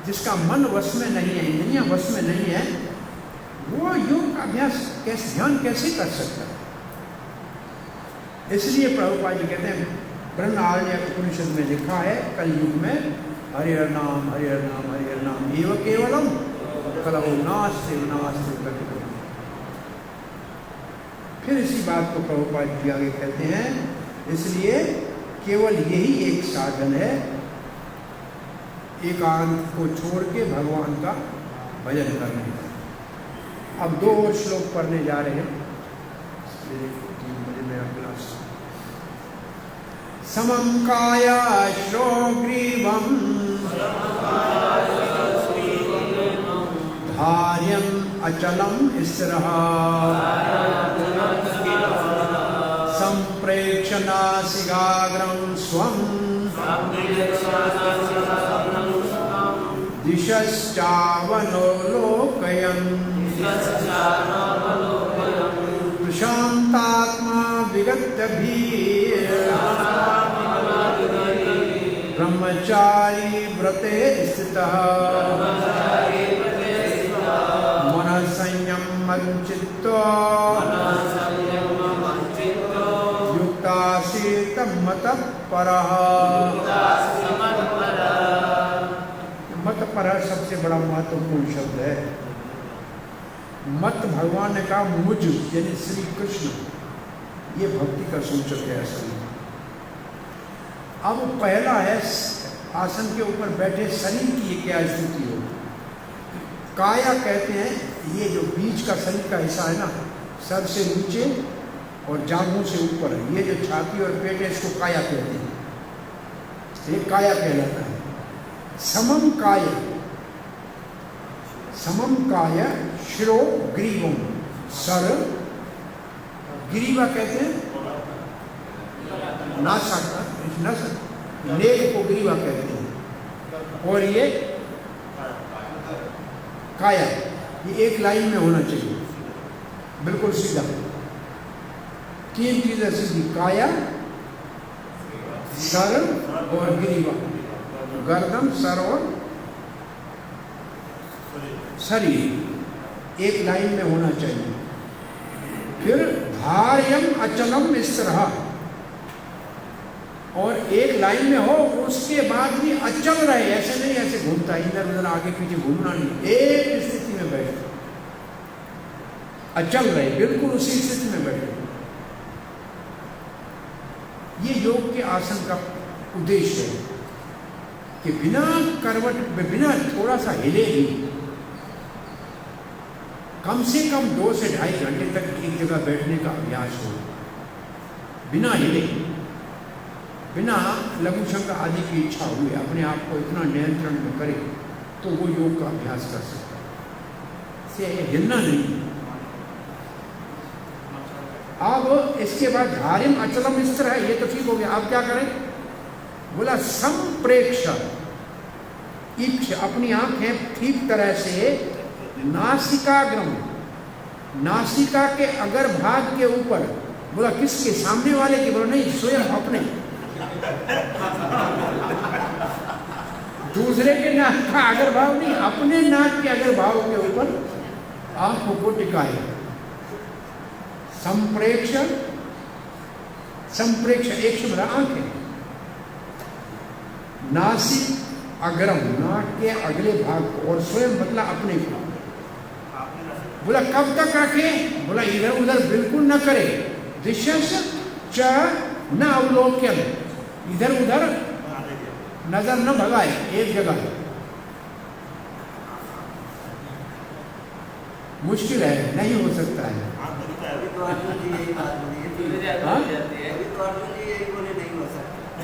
जिसका मन वश में नहीं है, इंद्रियां वश में नहीं है, वो योग का अभ्यास कैसे, ध्यान कैसे कर सकता है? इसलिए प्रभुपाद जी कहते हैं बृहदारण्यक उपनिषद में लिखा है कलयुग में हरिहर नाम हरिहर नाम हरिहर नाम एव केवलम कलहो नास्ति विनास्ति। फिर इसी बात को प्रभुपाद जी आगे कहते हैं, इसलिए केवल यही एक साधन है एकांत को छोड़ के भगवान का भजन करने का। अब 2 और श्लोक पढ़ने जा रहे हैं। 3 बजे मेरा क्लास। समम कायाश्रो ग्रीवम धार्यं अचलं स्थिरः संप्रेक्ष्य नासिकाग्रं स्वं दिशश्चावलोकयन् प्रशान्तात्मा विगतभीः ब्रह्मचारी व्रते स्थितः मनः संयमञ्चित्तो युक्तासीत मतः परः। मत परः सबसे बड़ा महत्वपूर्ण शब्द है। मत भगवान ने कहा मुझ यानी श्री कृष्ण, ये भक्ति का सूचक है असल में। अब पहला है आसन के ऊपर बैठे शरीर की ये क्या स्थिति हो। काया कहते हैं ये जो बीच का शरीर का हिस्सा है ना, सर से नीचे और जांघों से ऊपर, ये जो छाती और पेट है इसको काया कहते हैं, ये काया कहलाता है। समम काय शिरो ग्रीवम, सर ग्रीवा कहते हैं नासा का, नेक को ग्रीवा कहते हैं। और ये काया, ये एक लाइन में होना चाहिए, बिल्कुल सीधा। 3 चीजें सीधी, काया, सर और ग्रीवा, गर्दन, सर और शरीर एक लाइन में होना चाहिए। फिर धार्यम अचलम स्थिरः, और एक लाइन में हो, उसके बाद भी अचल रहे, ऐसे नहीं ऐसे घूमता इधर उधर आगे पीछे घूमना नहीं, एक स्थिति में बैठे, अचल रहे, बिल्कुल उसी स्थिति में बैठे। ये योग के आसन का उद्देश्य है कि बिना करवट, बिना थोड़ा सा हिले भी, कम से कम 2 से 2.5 घंटे तक एक जगह बैठने का अभ्यास हो, बिना हिले, बिना लघु शंका आदि की इच्छा हुए, अपने आप को इतना नियंत्रण में करे तो वो योग का अभ्यास कर सकता है। से हिलना नहीं। अब इसके बाद धार्यम अचलम स्थिर है, ये तो ठीक हो गया। अब क्या करें? बोला संप्रेक्ष, इक्ष अपनी आंखें ठीक तरह से नासिकाग्रम, नासिका के अगर भाग के ऊपर। बोला किसके? सामने वाले के? बोला नहीं, स्वयं अपने, दूसरे के नाक का अगर भाव नहीं, अपने नाक के अगर भाव के ऊपर आंखों को टिकाए। संप्रेक्ष, संप्रेक्ष एक शब्द आंखें, नासिक अग्रम नाक के अगले भाग को, और स्वयं मतलब अपने को। बोला कब तक रखे? बोला इधर उधर बिल्कुल न करे। दिशस च न अवलोकन, इधर उधर नजर न भगाए, एक जगह। मुश्किल है, नहीं हो सकता है।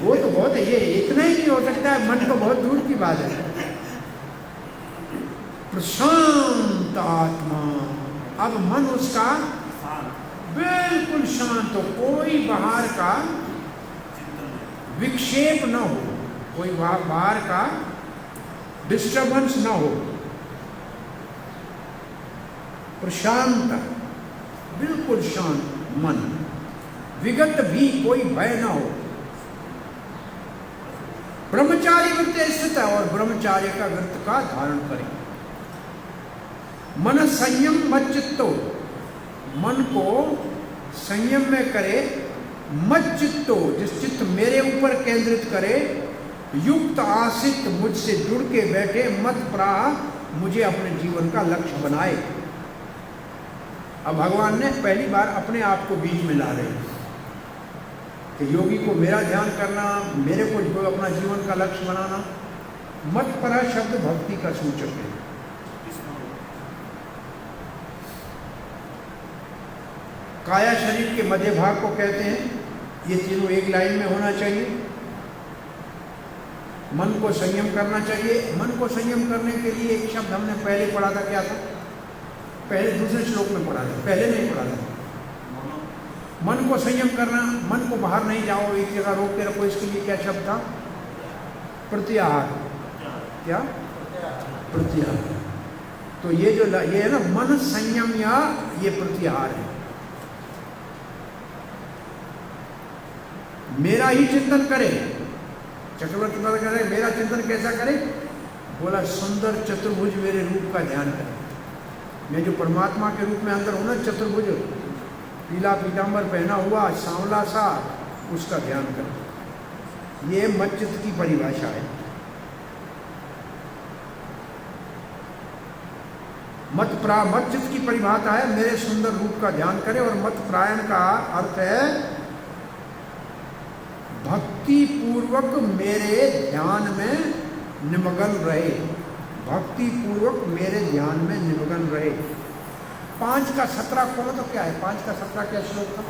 वो तो बहुत है, ये इतना ही नहीं हो सकता है, मन तो बहुत दूर की बात है। प्रशांत आत्मा, अब मन उसका बिल्कुल शांत हो, कोई बाहर का विक्षेप न हो, कोई बाहर का डिस्टर्बेंस न हो, प्रशांत, बिल्कुल शांत मन, विगत भी कोई भय न हो। ब्रह्मचारी व्रत स्थित है, और ब्रह्मचार्य का व्रत का धारण करें। मन संयम मत चित्तो, मन को संयम में करे। मत चित्तो, जिस चित्त मेरे ऊपर केंद्रित करे। युक्त आसित, मुझसे जुड़ के बैठे। मत प्राह, मुझे अपने जीवन का लक्ष्य बनाए। अब भगवान ने पहली बार अपने आप को बीच में ला रहे हैं कि योगी को मेरा ध्यान करना, मेरे को जो अपना जीवन का लक्ष्य बनाना। मतपरा शब्द भक्ति का सूचक है। काया शरीर के मध्य भाग को कहते हैं, ये तीनों एक लाइन में होना चाहिए। मन को संयम करना चाहिए। मन को संयम करने के लिए एक शब्द हमने पहले पढ़ा था, क्या था? पहले दूसरे श्लोक में पढ़ा था, पहले नहीं पढ़ा था। मन को संयम करना, मन को बाहर नहीं जाओ, एक जगह रोक के रखो, इसके लिए क्या शब्द था? प्रत्याहार। क्या? प्रत्याहार। तो ये जो ये है ना, मन संयम या ये प्रत्याहार है। मेरा ही चिंतन करे। चक्रवर्ती महाराज कह रहे मेरा चिंतन कैसा करे? बोला सुंदर चतुर्भुज मेरे रूप का ध्यान करे। मैं जो परमात्मा के रूप में अंदर हूं ना, चतुर्भुज, पीला पीतांबर पहना हुआ, सांवला सा, उसका ध्यान करे। ये मच्चित्त की परिभाषा है। मच्चित्त की परिभाषा है मेरे सुंदर रूप का ध्यान करे। और मत प्रायण का अर्थ है भक्ति पूर्वक मेरे ध्यान में निमग्न रहे। भक्ति पूर्वक मेरे ध्यान में निमग्न रहे। 5 का 17 खोलो तो क्या है? 5 का 17 क्या श्लोक था?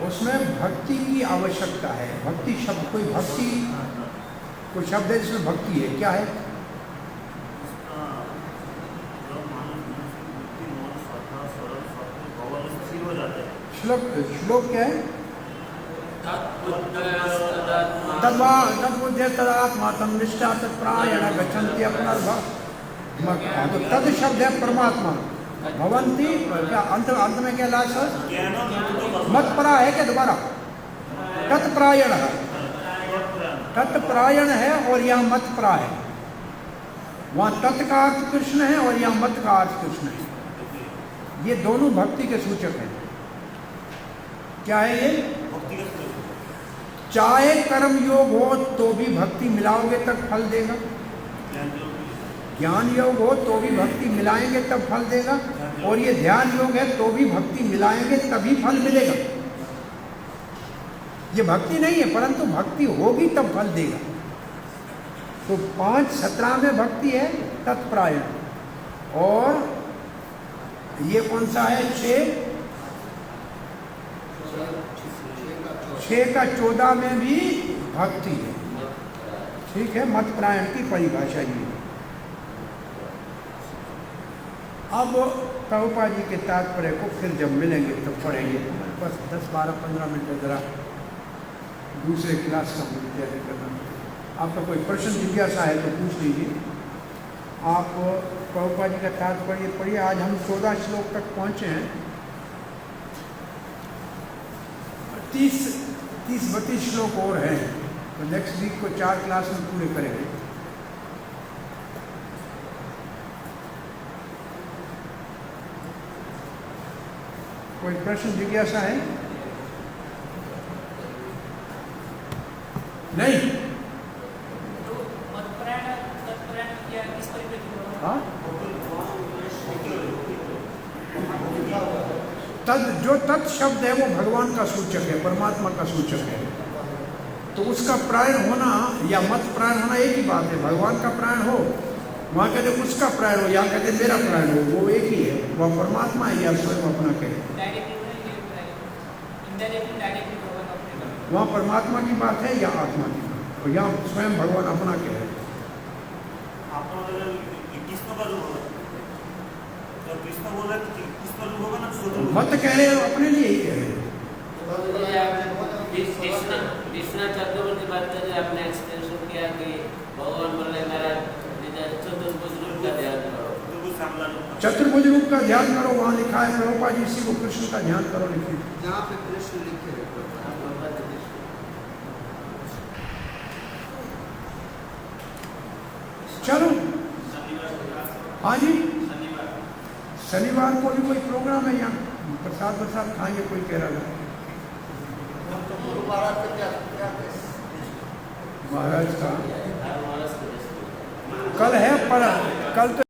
उसमें भक्ति की आवश्यकता है। भक्ति शब्द, कोई शब्द है जिसमें भक्ति है, क्या है? श्लोक क्या है? तद्बुद्धे तदात्मा तन्निष्ठा तत्प्रायण गच्छन्ति अपनर्भव। तो तद शब्द है परमात्मा। भवंती क्या अंत में क्या लास्ट? मतपरा है क्या? दोबारा तत्प्रायण है। तत्प्रायण है और यहाँ मतपरा है। वहाँ तत् का अर्थ कृष्ण है और यहाँ मत का अर्थ कृष्ण है। ये दोनों भक्ति के सूचक हैं। क्या है ये? चाहे कर्म योग हो तो भी भक्ति मिलाओगे तब फल देगा। ज्ञान योग हो तो भी भक्ति मिलाएंगे तब फल देगा। और ये ध्यान योग है तो भी भक्ति मिलाएंगे तभी फल मिलेगा। ये भक्ति नहीं है, परंतु भक्ति होगी तब फल देगा। तो 5:17 में भक्ति है तत्प्रायण। और ये कौन सा है? 6 का 14 में भी भक्ति है। ठीक है, मत प्रायण की परिभाषा ये। अब प्रभुपाद जी के तात्पर्य को फिर जब मिलेंगे तब पढ़ेंगे। बस 10, 12, 15 मिनट जरा दूसरे क्लास का मुझे तैयारी करना। आपका कोई प्रश्न जिज्ञासा है तो पूछ लीजिए। आप प्रभुपाद जी का तात्पर्य पढ़िए। आज हम 14 श्लोक तक पहुँचे हैं। 30-32 श्लोक और हैं, तो नेक्स्ट वीक को 4 क्लास में पूरे करेंगे। कोई प्रश्न जिज्ञासा है? नहीं? हाँ, जो तत् शब्द है वो भगवान का सूचक है, परमात्मा का सूचक है। तो उसका प्रायण होना या मत प्रायण होना एक ही बात है। भगवान का प्रायण हो, वहाँ कहते उसका प्रायण हो, यहाँ कहते मेरा प्रायण हो, वो एक ही है। वह परमात्मा है या स्वयं अपना कहे। वहाँ परमात्मा की बात है या आत्मा की बात, और यहाँ स्वयं भगवान अपना कहे। मत कह रहे हो, अपने लिए ही कह रहे हो।
कृष्णा चक्रवर्ती बात कर रहे, आपने एक्सप्लेनेशन किया कि भगवान बोले मेरा चतुर्भुज रूप का ध्यान करो।
चतुर्भुज रूप का ध्यान करो, वहाँ लिखा है। प्रभुपाद जी इसी को कृष्ण का ध्यान करो लिखे।
जहाँ पे कृष्ण लिखे हैं।
चलो, हाँ जी, शनिवार को भी कोई प्रोग्राम है यहाँ? प्रसाद खाएंगे, कोई कह रहा है।
तो गुरु महाराज का क्या क्या
महाराज का
हर महाराज को जैसे
कल है पर कल तो